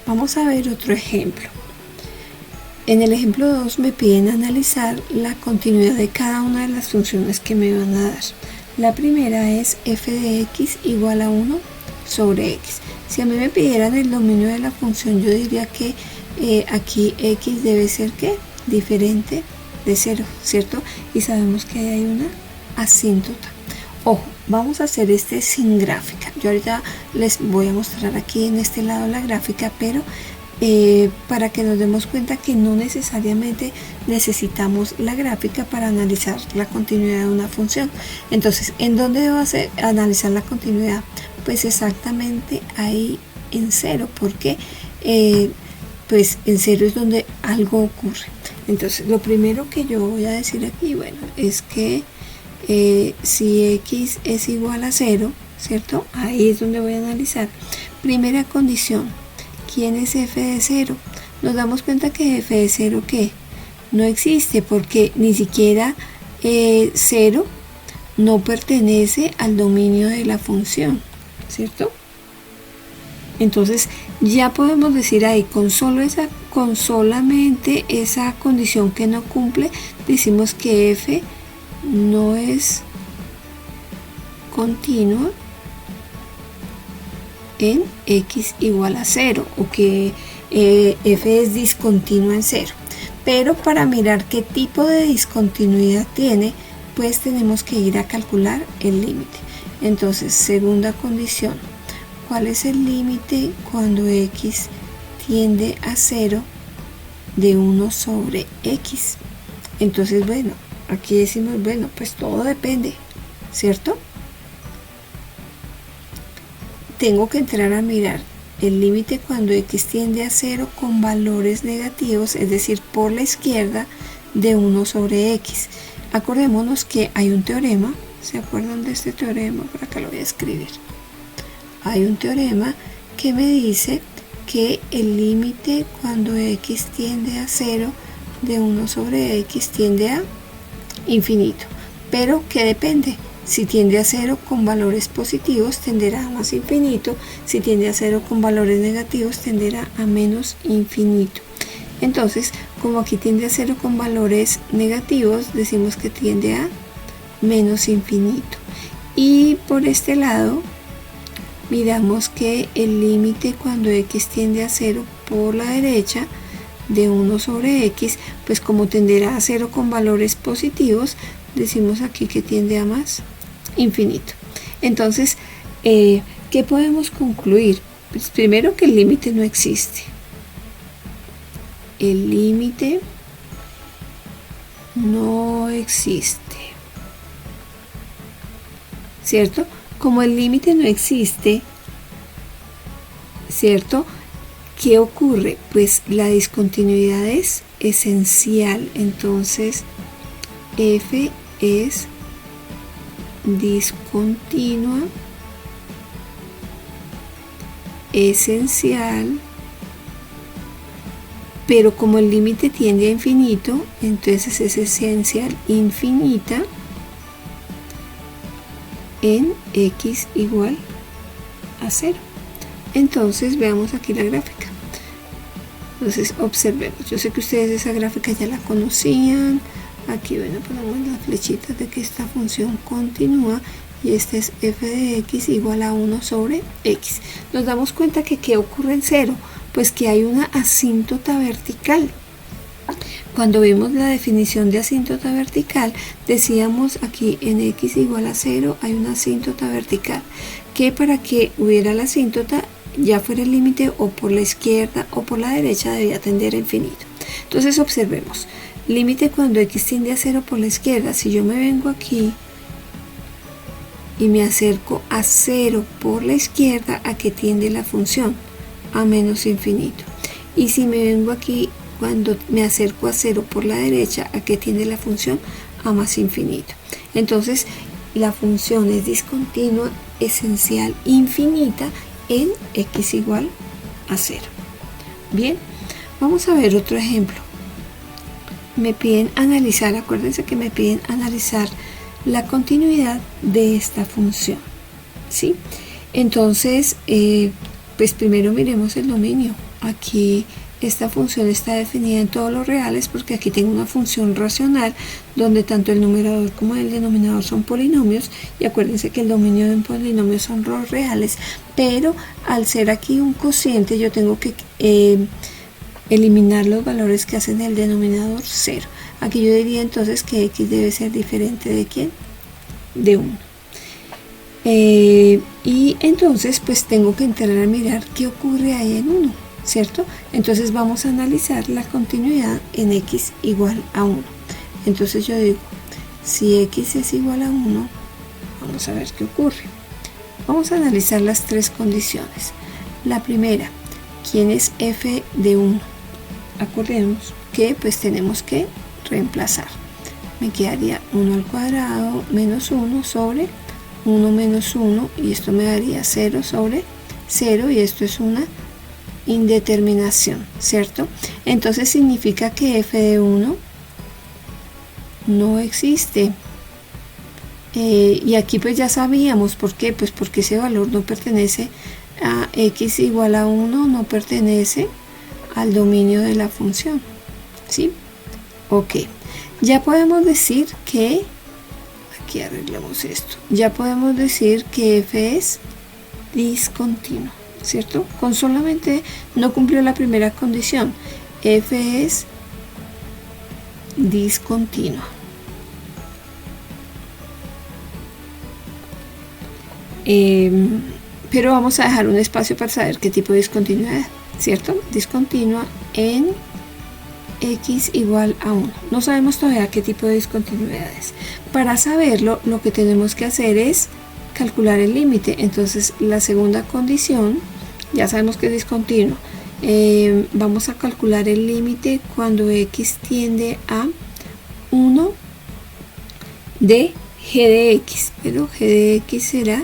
Vamos a ver otro ejemplo. En el ejemplo 2 me piden analizar la continuidad de cada una de las funciones que me van a dar. La primera es f de x igual a 1 sobre x. Si a mí me pidieran el dominio de la función, yo diría que aquí x debe ser ¿qué? Diferente de 0, ¿cierto? Y sabemos que ahí hay una asíntota. Ojo, vamos a hacer este sin gráfica. Yo ahorita les voy a mostrar aquí en este lado la gráfica, pero para que nos demos cuenta que no necesariamente necesitamos la gráfica para analizar la continuidad de una función. Entonces, ¿en dónde debo analizar la continuidad? Pues exactamente ahí en 0, porque pues en 0 es donde algo ocurre. Entonces, lo primero que yo voy a decir aquí, bueno, es que si x es igual a 0, ¿cierto? Ahí es donde voy a analizar. Primera condición, ¿quién es f de 0? Nos damos cuenta que f de 0 ¿qué? No existe, porque ni siquiera 0 no pertenece al dominio de la función, ¿cierto? Entonces ya podemos decir ahí, con solamente esa condición que no cumple, decimos que f no es continua en x igual a 0, o que f es discontinua en 0. Pero para mirar qué tipo de discontinuidad tiene, pues tenemos que ir a calcular el límite. Entonces, segunda condición, ¿cuál es el límite cuando x tiende a 0 de 1 sobre x? Entonces, bueno, aquí decimos, bueno, pues todo depende, ¿cierto? Tengo que entrar a mirar el límite cuando x tiende a 0 con valores negativos, es decir, por la izquierda, de 1 sobre x. Acordémonos que hay un teorema, ¿se acuerdan de este teorema? Por acá lo voy a escribir. Hay un teorema que me dice que el límite cuando x tiende a 0 de 1 sobre x tiende a infinito, pero que depende. Si tiende a 0 con valores positivos, tenderá a más infinito. Si tiende a 0 con valores negativos, tenderá a menos infinito. Entonces, como aquí tiende a 0 con valores negativos, decimos que tiende a menos infinito. Y por este lado, miramos que el límite cuando x tiende a 0 por la derecha, de 1 sobre x, pues como tenderá a 0 con valores positivos, decimos aquí que tiende a más infinito. Entonces, ¿qué podemos concluir? Pues primero que el límite no existe. El límite no existe, ¿cierto? Como el límite no existe, ¿cierto? ¿Qué ocurre? Pues la discontinuidad es esencial. Entonces, f es discontinua, esencial, pero como el límite tiende a infinito, entonces es esencial infinita en x igual a 0. Entonces veamos aquí la gráfica. Entonces observemos, yo sé que ustedes esa gráfica ya la conocían. Aquí bueno, ponemos las flechitas de que esta función continúa y este es f de x igual a 1 sobre x. Nos damos cuenta que ¿qué ocurre en 0? Pues que hay una asíntota vertical. Cuando vimos la definición de asíntota vertical, decíamos aquí en x igual a 0 hay una asíntota vertical, que para que hubiera la asíntota, ya fuera el límite o por la izquierda o por la derecha, debía tender a infinito. Entonces observemos, límite cuando x tiende a 0 por la izquierda. Si yo me vengo aquí y me acerco a 0 por la izquierda, ¿a qué tiende la función? A menos infinito. Y si me vengo aquí cuando me acerco a 0 por la derecha, ¿a qué tiende la función? A más infinito. Entonces la función es discontinua, esencial, infinita en x igual a 0. Bien, vamos a ver otro ejemplo. Me piden analizar, acuérdense que me piden analizar la continuidad de esta función, ¿sí? Entonces, pues primero miremos el dominio. Aquí esta función está definida en todos los reales porque aquí tengo una función racional donde tanto el numerador como el denominador son polinomios, y acuérdense que el dominio de un polinomio son los reales, pero al ser aquí un cociente yo tengo que eliminar los valores que hacen el denominador 0. Aquí yo diría entonces que x debe ser diferente de ¿quién? De 1. Y entonces pues tengo que entrar a mirar qué ocurre ahí en 1, ¿cierto? Entonces vamos a analizar la continuidad en x igual a 1. Entonces yo digo, si x es igual a 1, vamos a ver qué ocurre. Vamos a analizar las tres condiciones. La primera, ¿quién es f de 1? Acordemos que pues tenemos que reemplazar. Me quedaría 1 al cuadrado menos 1 sobre 1 menos 1, y esto me daría 0 sobre 0, y esto es una indeterminación, ¿cierto? Entonces significa que f de 1 no existe. Y aquí pues ya sabíamos por qué, pues porque ese valor no pertenece a x igual a 1, no pertenece al dominio de la función, ¿sí? Ok, ya podemos decir que, aquí arreglamos esto, ya podemos decir que f es discontinuo, ¿cierto? Con solamente no cumplió la primera condición, f es discontinuo. Pero vamos a dejar un espacio para saber qué tipo de discontinuidad, ¿cierto? Discontinua en x igual a 1. No sabemos todavía qué tipo de discontinuidad es. Para saberlo, lo que tenemos que hacer es calcular el límite. Entonces, la segunda condición, ya sabemos que es discontinuo. Vamos a calcular el límite cuando x tiende a 1 de g de x, pero g de x será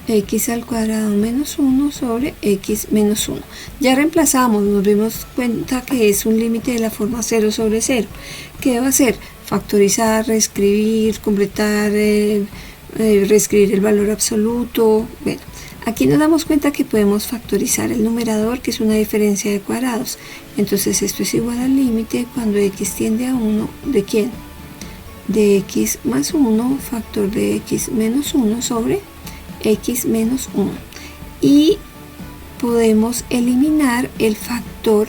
x al cuadrado menos 1 sobre x menos 1. Ya reemplazamos, nos dimos cuenta que es un límite de la forma 0 sobre 0. ¿Qué debo hacer? Factorizar, reescribir, completar, reescribir el valor absoluto. Bueno, aquí nos damos cuenta que podemos factorizar el numerador, que es una diferencia de cuadrados. Entonces esto es igual al límite cuando x tiende a 1, ¿de quién? De x más 1, factor de x menos 1 sobre x menos 1, y podemos eliminar el factor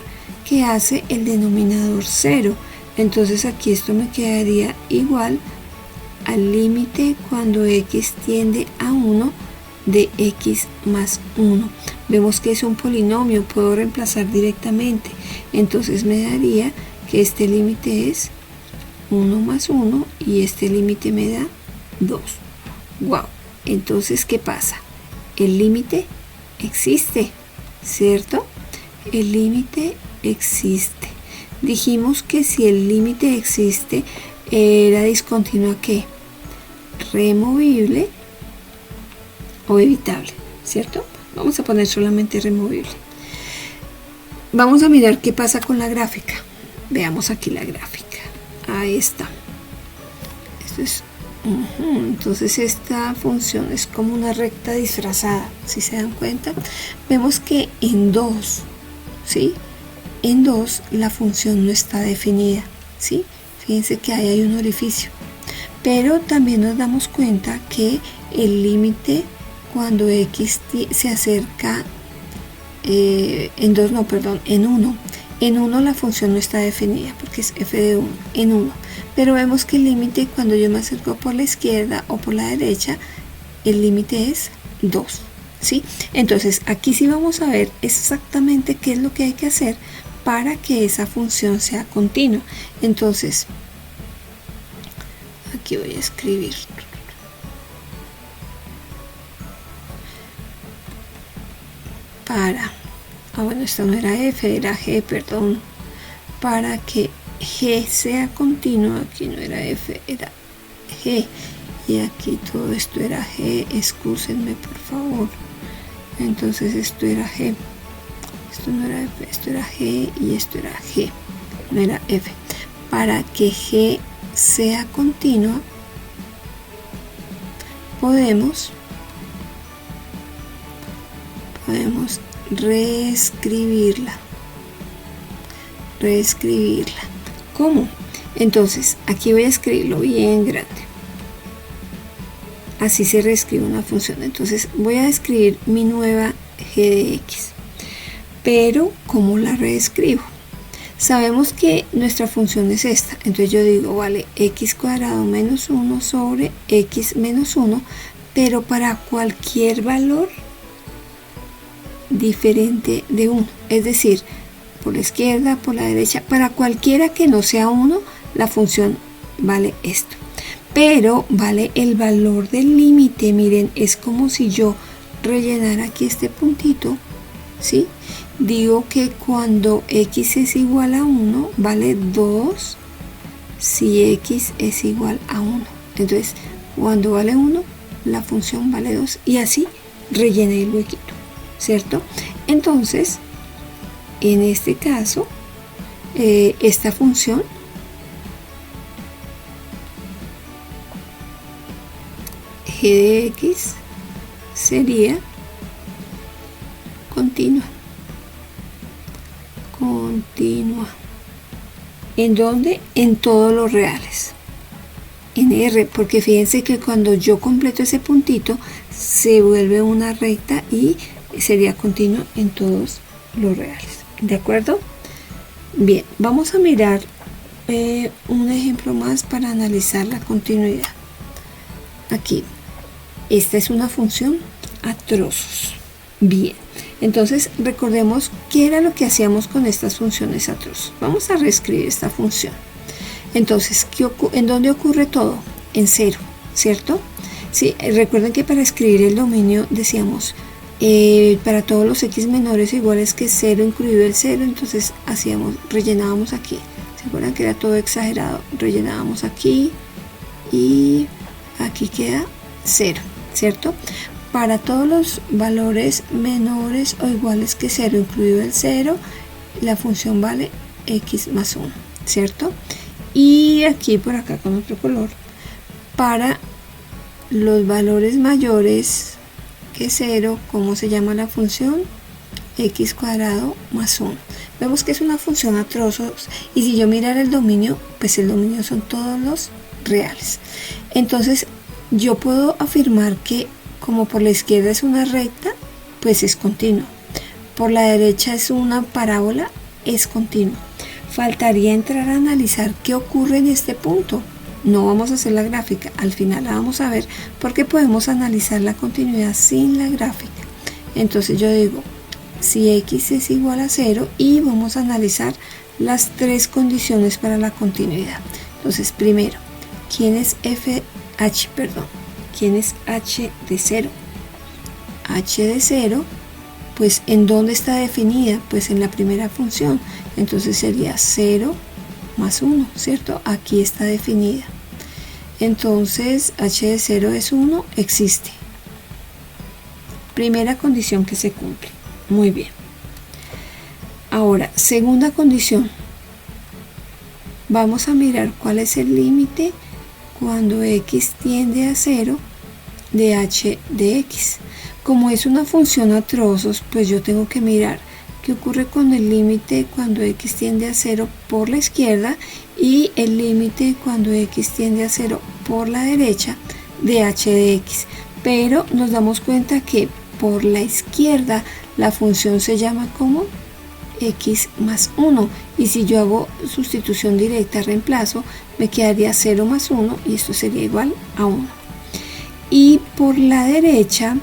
que hace el denominador 0. Entonces aquí esto me quedaría igual al límite cuando x tiende a 1 de x más 1. Vemos que es un polinomio, puedo reemplazar directamente, entonces me daría que este límite es 1 más 1 y este límite me da 2. ¡Wow! Entonces, ¿qué pasa? El límite existe, ¿cierto? El límite existe. Dijimos que si el límite existe, era discontinua, ¿qué? removible o evitable, ¿cierto? Vamos a poner solamente removible. Vamos a mirar qué pasa con la gráfica. Veamos aquí la gráfica. Ahí está. Esto es, entonces esta función es como una recta disfrazada, si se dan cuenta. Vemos que en 2, ¿sí? En 2 la función no está definida, ¿sí? Fíjense que ahí hay un orificio. Pero también nos damos cuenta que el límite cuando x se acerca en 2, no, perdón, en 1. En 1 la función no está definida porque es f de 1, en 1. Pero vemos que el límite cuando yo me acerco por la izquierda o por la derecha, el límite es 2, ¿sí? Entonces aquí sí vamos a ver exactamente qué es lo que hay que hacer para que esa función sea continua. Entonces, aquí voy a escribir. Bueno, esto no era f, era g, perdón. Para que g sea continua, aquí no era f, era g. Y aquí todo esto era g, excúsenme por favor. Entonces esto era g. Esto no era f, esto era g y esto era g, no era f. Para que g sea continua, podemos reescribirla. ¿Cómo? Entonces, aquí voy a escribirlo bien grande. Así se reescribe una función. Entonces, voy a escribir mi nueva g de x. Pero, ¿cómo la reescribo? Sabemos que nuestra función es esta. Entonces, yo digo, vale, x cuadrado menos 1 sobre x menos 1, pero para cualquier valor diferente de 1, es decir, por la izquierda, por la derecha, para cualquiera que no sea 1, la función vale esto, pero vale el valor del límite. Miren, es como si yo rellenara aquí este puntito, ¿sí? Digo que cuando x es igual a 1, vale 2 si x es igual a 1. Entonces, cuando vale 1, la función vale 2, y así rellené el huequito, ¿cierto? Entonces, en este caso, esta función g de x sería continua. ¿En dónde? En todos los reales. En R, porque fíjense que cuando yo completo ese puntito, se vuelve una recta y sería continua en todos los reales. ¿De acuerdo? Bien, vamos a mirar un ejemplo más para analizar la continuidad. Aquí, esta es una función a trozos. Bien, entonces recordemos qué era lo que hacíamos con estas funciones a trozos. Vamos a reescribir esta función. Entonces, ¿en dónde ocurre todo? En 0, ¿cierto? Sí, recuerden que para escribir el dominio decíamos para todos los x menores iguales que 0 incluido el 0, entonces rellenábamos aquí. ¿Se acuerdan que era todo exagerado? Rellenábamos aquí y aquí queda 0, ¿cierto? Para todos los valores menores o iguales que 0 incluido el 0, la función vale x más 1, ¿cierto? Y aquí por acá con otro color, para los valores mayores que 0, ¿cómo se llama la función? X cuadrado más 1. Vemos que es una función a trozos, y si yo mirara el dominio, pues el dominio son todos los reales. Entonces yo puedo afirmar que como por la izquierda es una recta, pues es continuo. Por la derecha es una parábola, es continuo. Faltaría entrar a analizar qué ocurre en este punto. No vamos a hacer la gráfica, al final la vamos a ver porque podemos analizar la continuidad sin la gráfica. Entonces yo digo, si x es igual a 0, y vamos a analizar las tres condiciones para la continuidad. Entonces primero, ¿quién es ¿quién es h de 0? H de 0, pues ¿en dónde está definida? Pues en la primera función, entonces sería 0 más 1, ¿cierto? Aquí está definida. entonces h de 0 es 1, existe. Primera condición que se cumple. Muy bien. Ahora, segunda condición. Vamos a mirar cuál es el límite cuando x tiende a 0 de h de x. Como es una función a trozos, pues yo tengo que mirar qué ocurre con el límite cuando x tiende a 0 por la izquierda y el límite cuando x tiende a 0 por la derecha de h de x. Pero nos damos cuenta que por la izquierda la función se llama como x más 1, y si yo hago sustitución directa, reemplazo, me quedaría 0 más 1 y esto sería igual a 1. Y por la derecha,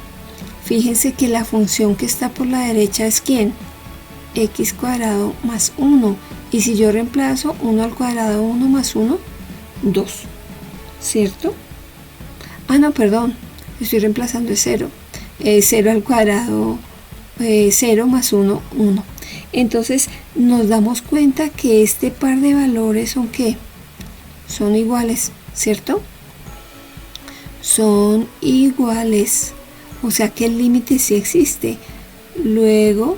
fíjense que la función que está por la derecha es ¿quién? X cuadrado más 1, y si yo reemplazo 1 al cuadrado 1 más 1, 2, ¿cierto? No, perdón, estoy reemplazando el 0. 0 al cuadrado, 0 más 1, 1. Entonces nos damos cuenta que este par de valores son ¿qué? Son iguales, ¿cierto? Son iguales, o sea que el límite sí existe. Luego,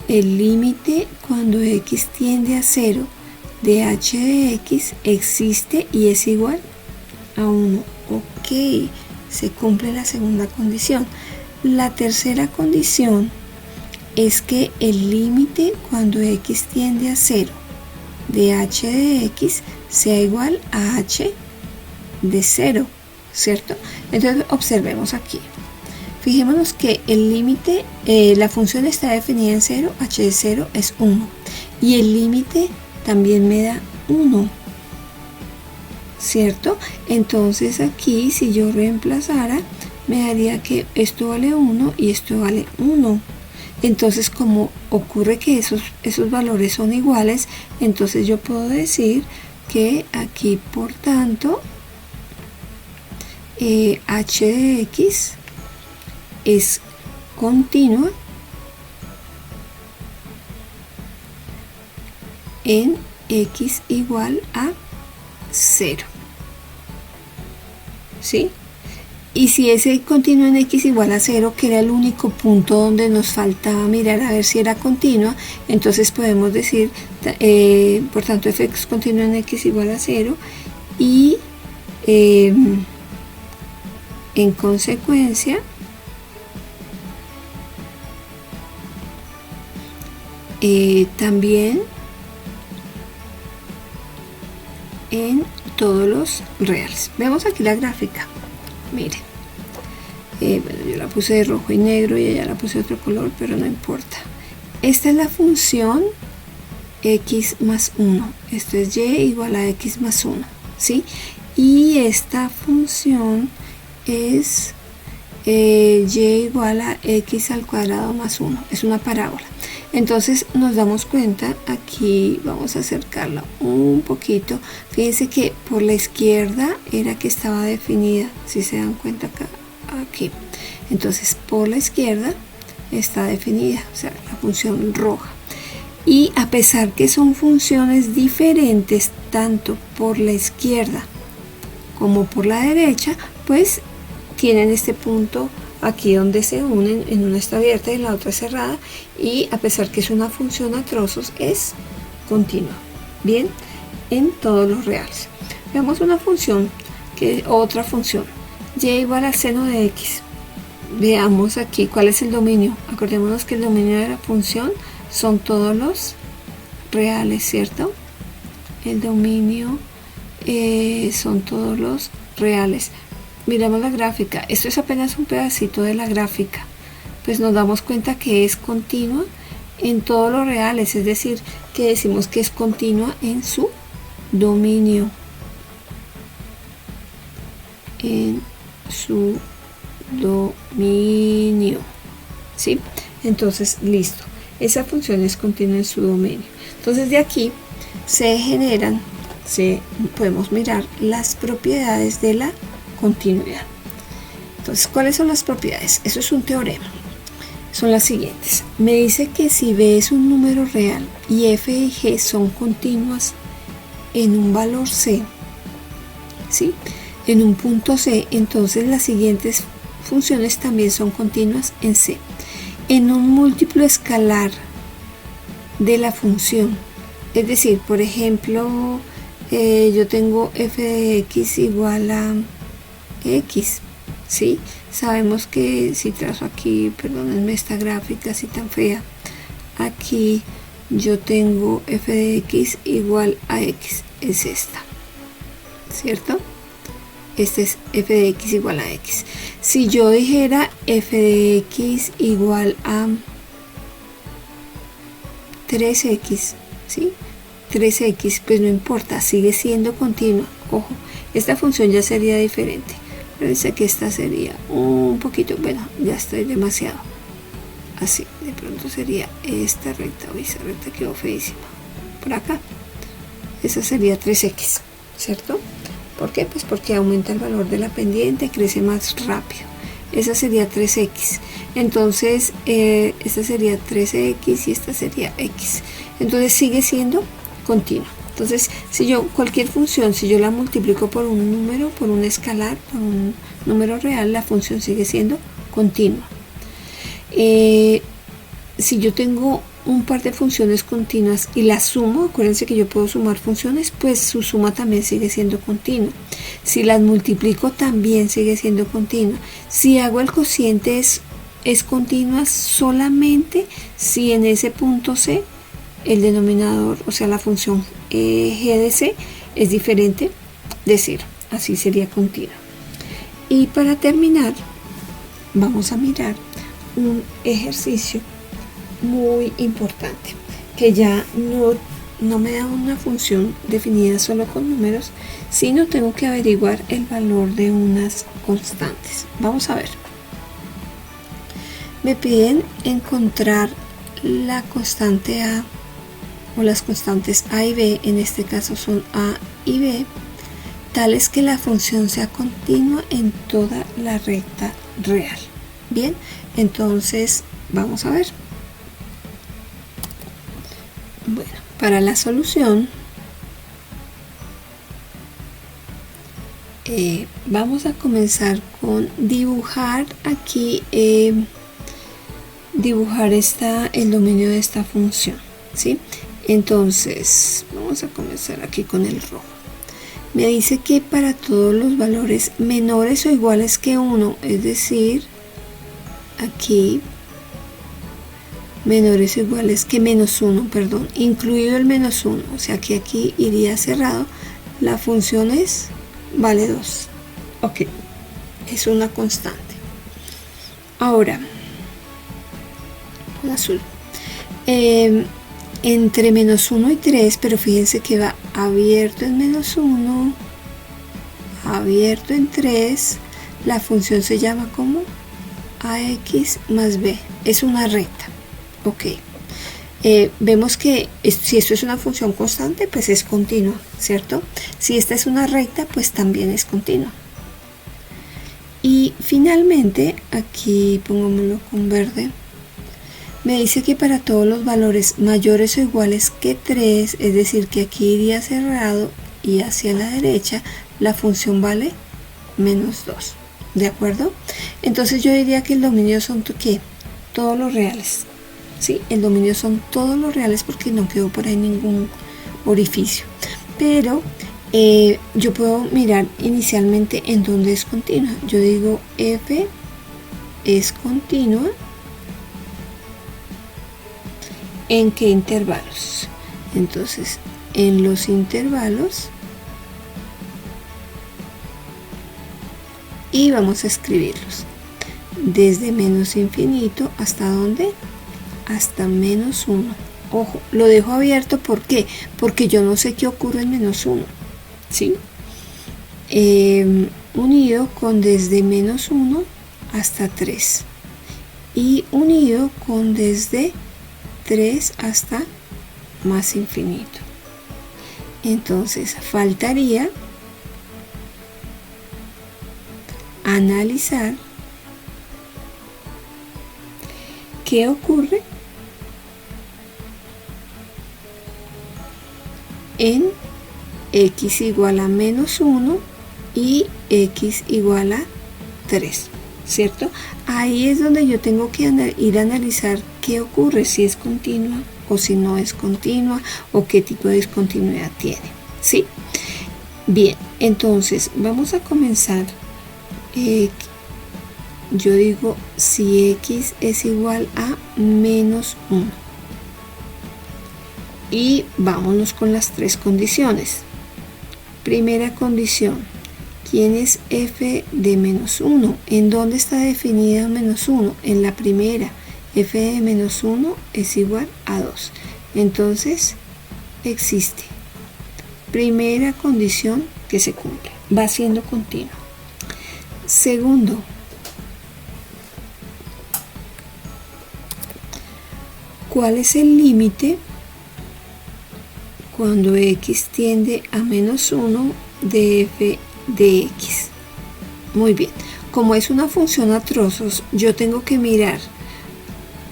el límite cuando x tiende a 0 de h de x existe y es igual a 1. Ok, se cumple la segunda condición. La tercera condición es que el límite cuando x tiende a 0 de h de x sea igual a h de 0, ¿cierto? Entonces observemos aquí. Fijémonos que el límite, la función está definida en 0, h de 0 es 1. Y el límite también me da 1, ¿cierto? Entonces aquí si yo reemplazara, me daría que esto vale 1 y esto vale 1. Entonces como ocurre que esos valores son iguales, entonces yo puedo decir que aquí por tanto h de x es continua en x igual a 0, ¿sí? Y si ese continuo en x igual a 0, que era el único punto donde nos faltaba mirar a ver si era continua, entonces podemos decir, por tanto, f es continua en x igual a 0 y en consecuencia también en todos los reales. Vemos aquí la gráfica. Miren, bueno, yo la puse de rojo y negro y ella la puse de otro color, pero no importa. Esta es la función x más 1. Esto es y igual a x más 1, ¿sí? Y esta función es y igual a x al cuadrado más 1. Es una parábola. Entonces nos damos cuenta, aquí vamos a acercarla un poquito. Fíjense que por la izquierda era que estaba definida, si se dan cuenta acá, aquí. Entonces por la izquierda está definida, o sea, la función roja. Y a pesar que son funciones diferentes, tanto por la izquierda como por la derecha, pues tienen este punto aquí donde se unen, en una está abierta y la otra cerrada, y a pesar que es una función a trozos, es continua, bien, en todos los reales. Veamos una función, otra función, y igual al seno de x. Veamos aquí cuál es el dominio. Acordémonos que el dominio de la función son todos los reales, ¿cierto? El dominio son todos los reales. Miramos la gráfica, esto es apenas un pedacito de la gráfica, pues nos damos cuenta que es continua en todos los reales, es decir, que decimos que es continua en su dominio, en su dominio, ¿sí? Entonces, listo, esa función es continua en su dominio. Entonces de aquí se generan, podemos mirar las propiedades de la continuidad. Entonces, ¿cuáles son las propiedades? Eso es un teorema. Son las siguientes. Me dice que si B es un número real y f y g son continuas en un valor c, ¿sí? en un punto C, entonces las siguientes funciones también son continuas en C. En un múltiplo escalar de la función, es decir, por ejemplo, yo tengo f de x igual a x, ¿sí? Sabemos que si trazo aquí, perdónenme esta gráfica así tan fea, aquí yo tengo f de x igual a x, es esta, ¿cierto? Este es f de x igual a x. Si yo dijera f de x igual a 3x, ¿sí? 3x, pues no importa, sigue siendo continua. Ojo, esta función ya sería diferente. Parece que esta sería un poquito, bueno, ya estoy demasiado. Así, de pronto sería esta recta. Uy, esa recta quedó feísima. Por acá. Esa sería 3x, ¿cierto? ¿Por qué? Pues porque aumenta el valor de la pendiente, crece más rápido. Esa sería 3x. Entonces, esta sería 3x y esta sería x. Entonces sigue siendo continua. Entonces, si yo, cualquier función, si yo la multiplico por un número, por un escalar, por un número real, la función sigue siendo continua. Si yo tengo un par de funciones continuas y las sumo, acuérdense que yo puedo sumar funciones, pues su suma también sigue siendo continua. Si las multiplico también sigue siendo continua. Si hago el cociente es continua solamente si en ese punto C el denominador, o sea la función g de C es diferente de 0, así sería continua. Y para terminar vamos a mirar un ejercicio muy importante, que ya no me da una función definida solo con números, sino tengo que averiguar el valor de unas constantes. Vamos a ver. Me piden encontrar la constante A, o las constantes A y B, en este caso son A y B, tales que la función sea continua en toda la recta real. Bien, entonces vamos a ver. Bueno, para la solución vamos a comenzar con dibujar aquí, dibujar el dominio de esta función, ¿sí? Entonces vamos a comenzar aquí con el rojo. Me dice que para todos los valores menores o iguales que 1, es decir, aquí menores o iguales que menos 1, perdón, incluido el menos 1, o sea que aquí iría cerrado, la función vale 2. Ok, es una constante. Ahora, con azul, entre menos 1 y 3, pero fíjense que va abierto en menos 1, abierto en 3, la función se llama como ax más b, es una recta. Ok, vemos que si esto es una función constante, pues es continua, ¿cierto? Si esta es una recta, pues también es continua. Y finalmente, aquí pongámoslo con verde, me dice que para todos los valores mayores o iguales que 3, es decir, que aquí iría cerrado y hacia la derecha, la función vale menos 2, ¿de acuerdo? Entonces yo diría que el dominio son ¿qué? Todos los reales. ¿Sí? El dominio son todos los reales porque no quedó por ahí ningún orificio. Pero yo puedo mirar inicialmente en dónde es continua. Yo digo f es continua en qué intervalos. Entonces, en los intervalos, y vamos a escribirlos desde menos infinito hasta dónde, hasta menos 1. Ojo, lo dejo abierto, ¿por qué? Porque yo no sé qué ocurre en menos 1, ¿sí? Unido con desde menos 1 hasta 3 y unido con desde 3 hasta más infinito. Entonces faltaría analizar qué ocurre en x igual a menos 1 y x igual a 3, ¿cierto? Ahí es donde yo tengo que ir a analizar qué ocurre, si es continua o si no es continua, o qué tipo de discontinuidad tiene, ¿sí? Bien, entonces vamos a comenzar. Yo digo si x es igual a menos 1. Y vámonos con las tres condiciones. Primera condición, ¿quién es f de menos 1? ¿En dónde está definida menos 1? En la primera. F de menos 1 es igual a 2. Entonces, existe. Primera condición que se cumple. Va siendo continua. Segundo, ¿cuál es el límite cuando x tiende a menos 1 de f de x? Muy bien, como es una función a trozos, yo tengo que mirar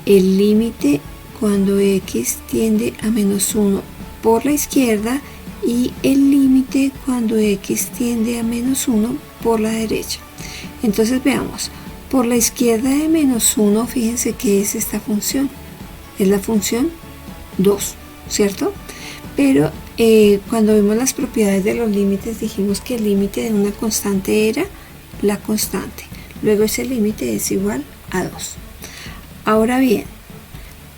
el límite cuando x tiende a menos 1 por la izquierda y el límite cuando x tiende a menos 1 por la derecha. Entonces veamos, por la izquierda de menos 1, fíjense que es esta función, es la función 2, ¿cierto? Pero cuando vimos las propiedades de los límites, dijimos que el límite de una constante era la constante. Luego ese límite es igual a 2. Ahora bien,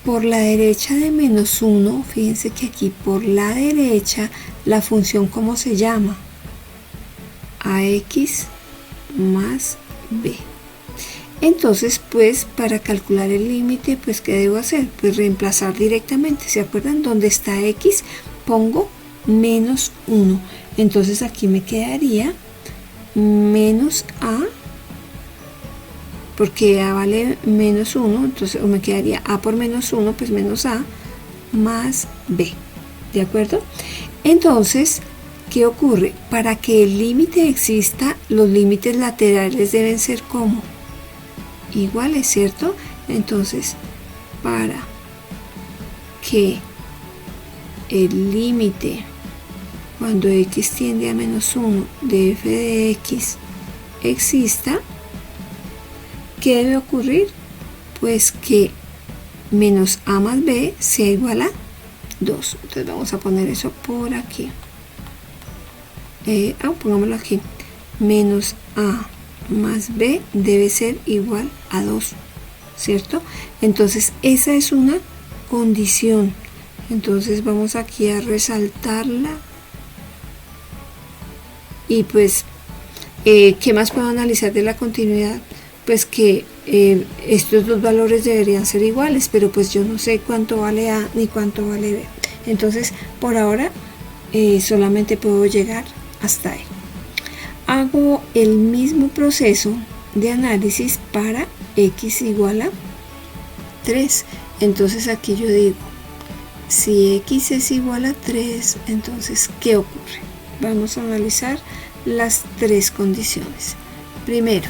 por la derecha de menos 1, fíjense que aquí por la derecha, la función ¿cómo se llama? Ax más b. Entonces, pues, para calcular el límite, pues, ¿qué debo hacer? Pues reemplazar directamente. ¿Se acuerdan? Donde está x, pongo menos 1. Entonces, aquí me quedaría menos a, porque a vale menos 1, entonces me quedaría a por menos 1, pues menos a, más b. ¿De acuerdo? Entonces, ¿qué ocurre? Para que el límite exista, los límites laterales deben ser como iguales, ¿cierto? Entonces, para que el límite cuando x tiende a menos 1 de f de x exista, ¿qué debe ocurrir? Pues que menos a más b sea igual a 2. Entonces vamos a poner eso por aquí. Pongámoslo aquí. Menos a más b debe ser igual a 2, ¿cierto? Entonces esa es una condición. Entonces vamos aquí a resaltarla. Y pues, ¿qué más puedo analizar de la continuidad? Pues que estos dos valores deberían ser iguales, pero pues yo no sé cuánto vale a ni cuánto vale b. Entonces, por ahora, solamente puedo llegar hasta ahí. Hago el mismo proceso de análisis para x igual a 3. Entonces aquí yo digo, si x es igual a 3, entonces, ¿qué ocurre? Vamos a analizar las tres condiciones. Primero,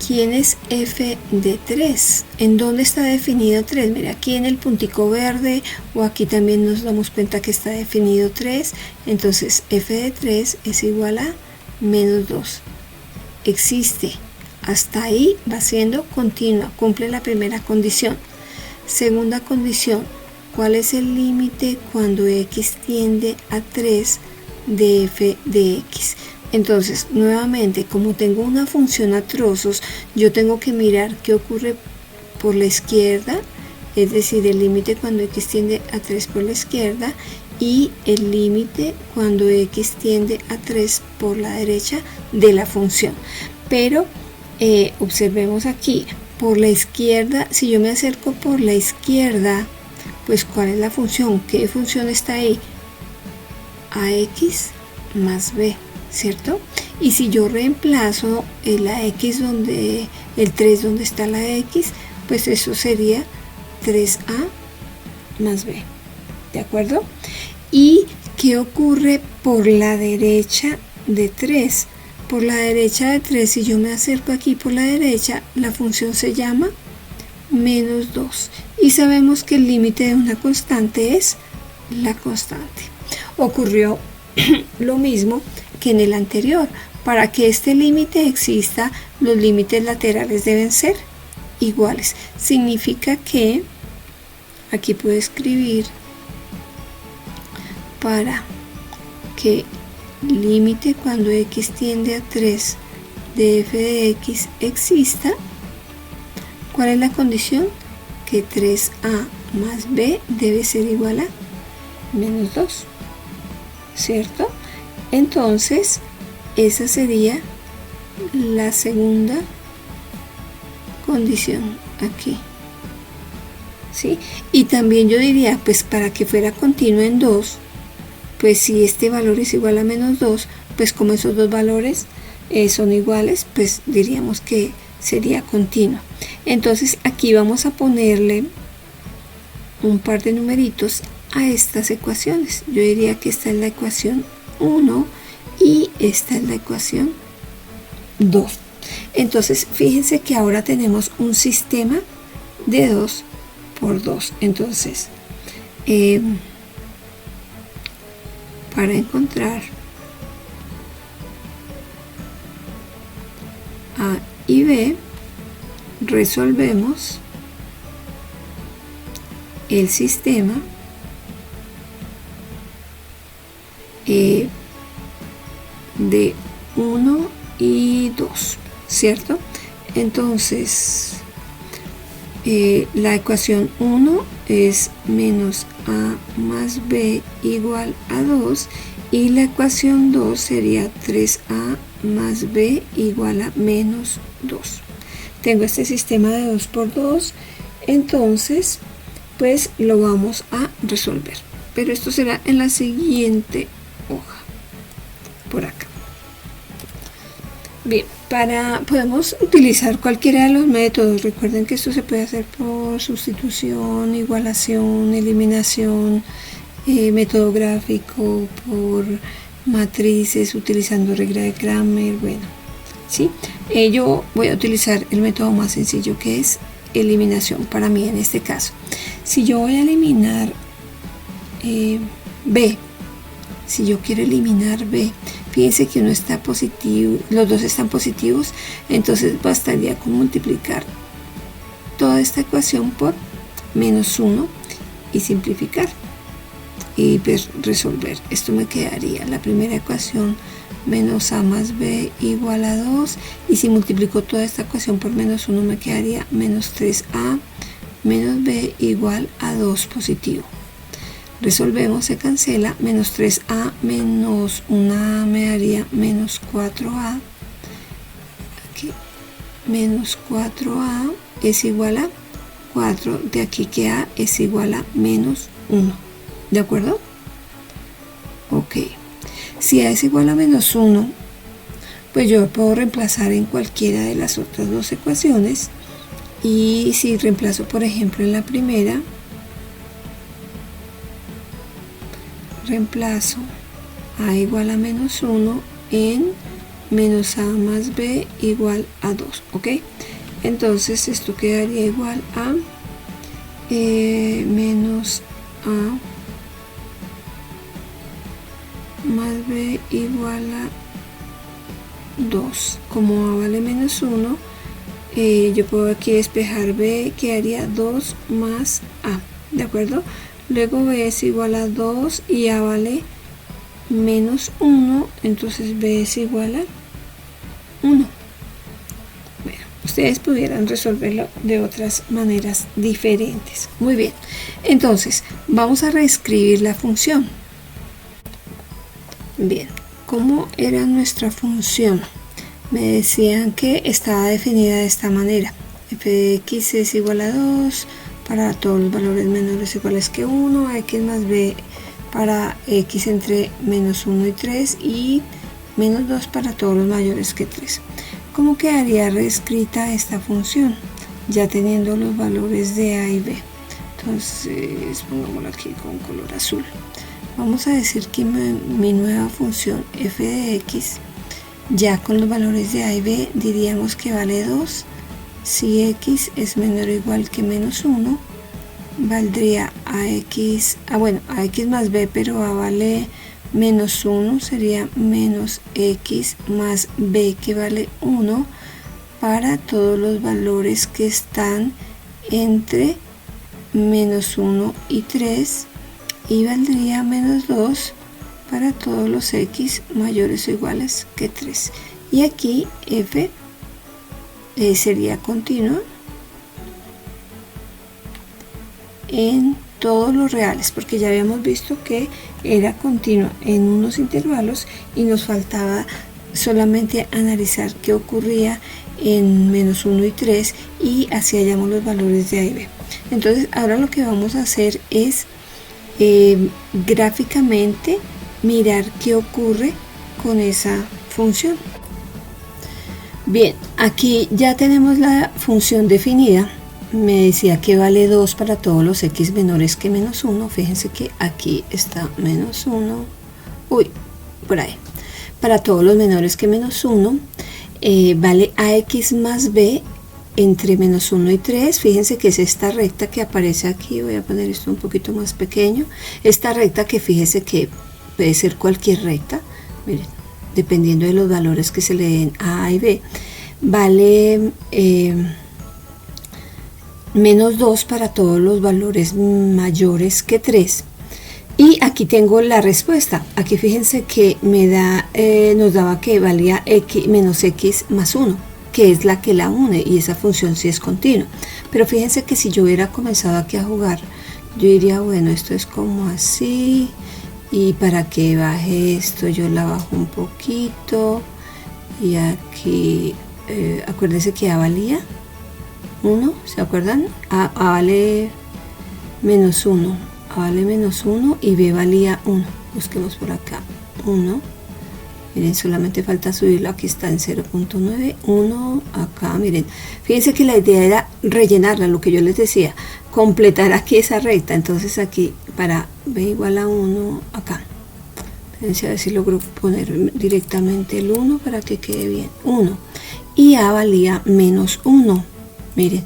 ¿quién es f de 3? ¿En dónde está definido 3? Mira, aquí en el puntico verde, o aquí también nos damos cuenta que está definido 3. Entonces, f de 3 es igual a menos 2. Existe. Hasta ahí va siendo continua. Cumple la primera condición. Segunda condición, ¿cuál es el límite cuando x tiende a 3 de f de x? Entonces, nuevamente, como tengo una función a trozos, yo tengo que mirar qué ocurre por la izquierda, es decir, el límite cuando x tiende a 3 por la izquierda y el límite cuando x tiende a 3 por la derecha de la función. Pero observemos aquí, por la izquierda, si yo me acerco por la izquierda, pues ¿cuál es la función? ¿Qué función está ahí? Ax más b, ¿cierto? Y si yo reemplazo la x donde, el 3 donde está la x, pues eso sería 3a más b, ¿de acuerdo? ¿Y qué ocurre por la derecha de 3? Por la derecha de 3, si yo me acerco aquí por la derecha, la función se llama menos 2. Y sabemos que el límite de una constante es la constante. Ocurrió lo mismo que en el anterior. Para que este límite exista, los límites laterales deben ser iguales. Significa que aquí puedo escribir para que límite cuando x tiende a 3 de f de x exista. ¿Cuál es la condición? Que 3a más b debe ser igual a menos 2, ¿cierto? Entonces, esa sería la segunda condición aquí, ¿sí? Y también yo diría, pues para que fuera continuo en 2, pues si este valor es igual a menos 2, pues como esos dos valores son iguales, pues diríamos que sería continuo. Entonces aquí vamos a ponerle un par de numeritos a estas ecuaciones. Yo diría que esta es la ecuación 1 y esta es la ecuación 2. Entonces fíjense que ahora tenemos un sistema de 2 por 2. Entonces para encontrar A y B, resolvemos el sistema de 1 y 2, ¿cierto? Entonces la ecuación 1 es menos a más b igual a 2 y la ecuación 2 sería 3a más b igual a menos 2. Tengo este sistema de 2 por 2, entonces pues lo vamos a resolver, pero esto será en la siguiente hoja, por acá. Bien, podemos utilizar cualquiera de los métodos. Recuerden que esto se puede hacer por sustitución, igualación, eliminación, método gráfico, por matrices, utilizando regla de Cramer. Bueno, ¿sí? Yo voy a utilizar el método más sencillo, que es eliminación para mí en este caso. Si yo voy a eliminar b, si yo quiero eliminar b, fíjense que uno está positivo, los dos están positivos, entonces bastaría con multiplicar toda esta ecuación por menos 1 y simplificar y pues resolver. Esto me quedaría la primera ecuación, menos a más b igual a 2, y si multiplico toda esta ecuación por menos 1 me quedaría menos 3a menos b igual a 2 positivo. Resolvemos, se cancela, menos 3a menos 1a me daría menos 4a. Aquí, menos 4a es igual a 4, de aquí que a es igual a menos 1. ¿De acuerdo? Ok. Si a es igual a menos 1, pues yo puedo reemplazar en cualquiera de las otras dos ecuaciones. Y si reemplazo, por ejemplo, en la primera, reemplazo a igual a menos 1 en menos a más b igual a 2, ¿ok? Entonces esto quedaría igual a menos a más b igual a 2. Como a vale menos 1, yo puedo aquí despejar b, quedaría 2 más a, ¿de acuerdo? Luego b es igual a 2 y a vale menos 1, entonces b es igual a 1. Bueno, ustedes pudieran resolverlo de otras maneras diferentes. Muy bien, entonces vamos a reescribir la función. Bien, ¿cómo era nuestra función? Me decían que estaba definida de esta manera. F de x es igual a 2 para todos los valores menores o iguales que 1, a x más b para x entre menos 1 y 3 y menos 2 para todos los mayores que 3. ¿Cómo quedaría reescrita esta función? Ya teniendo los valores de a y b. Entonces, pongámoslo aquí con color azul. Vamos a decir que mi nueva función f de x, ya con los valores de a y b, diríamos que vale 2. Si x es menor o igual que menos 1, valdría a x más b, pero a vale Menos 1 sería menos x más b, que vale 1, para todos los valores que están entre menos 1 y 3, y valdría menos 2 para todos los x mayores o iguales que 3. Y aquí f sería continua en todos los reales, porque ya habíamos visto que era continua en unos intervalos y nos faltaba solamente analizar qué ocurría en menos 1 y 3, y así hallamos los valores de A y B. Entonces ahora lo que vamos a hacer es gráficamente mirar qué ocurre con esa función. Bien, aquí ya tenemos la función definida. Me decía que vale 2 para todos los x menores que menos 1. Fíjense que aquí está menos 1. Uy, por ahí. Para todos los menores que menos 1, vale ax más b entre menos 1 y 3. Fíjense que es esta recta que aparece aquí. Voy a poner esto un poquito más pequeño. Esta recta, que fíjense que puede ser cualquier recta, miren, dependiendo de los valores que se le den a y b, vale menos 2 para todos los valores mayores que 3. Y aquí tengo la respuesta. Aquí fíjense que me da, nos daba que valía x menos x más 1, que es la que la une, y esa función sí es continua. Pero fíjense que si yo hubiera comenzado aquí a jugar, yo diría, bueno, esto es como así, y para que baje esto yo la bajo un poquito, y aquí acuérdense que A valía 1, ¿se acuerdan? A vale menos 1, A vale menos 1 y B valía 1. Busquemos por acá 1. Miren, solamente falta subirlo, aquí está en 0.9, 1 acá. Miren, fíjense que la idea era rellenarla, lo que yo les decía, completar aquí esa recta. Entonces aquí para B igual a 1 acá, fíjense a ver si logro poner directamente el 1 para que quede bien, 1, y A valía menos 1. Miren,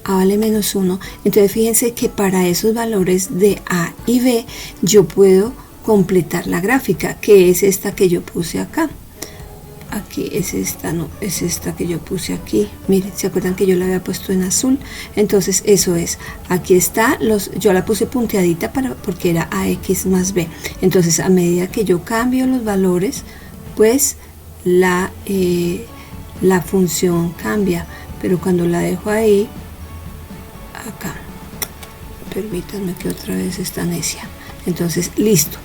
A vale menos 1. Entonces fíjense que para esos valores de A y B yo puedo completar la gráfica, que es esta que yo puse acá. Aquí es esta, no, es esta que yo puse aquí. Miren, ¿se acuerdan que yo la había puesto en azul? Entonces eso es, aquí está, yo la puse punteadita porque era ax más b. Entonces a medida que yo cambio los valores, pues la función cambia. Pero cuando la dejo ahí, acá, permítanme que otra vez está necia. Entonces, listo.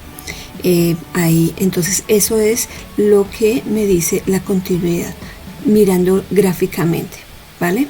Ahí, entonces eso es lo que me dice la continuidad, mirando gráficamente, ¿vale?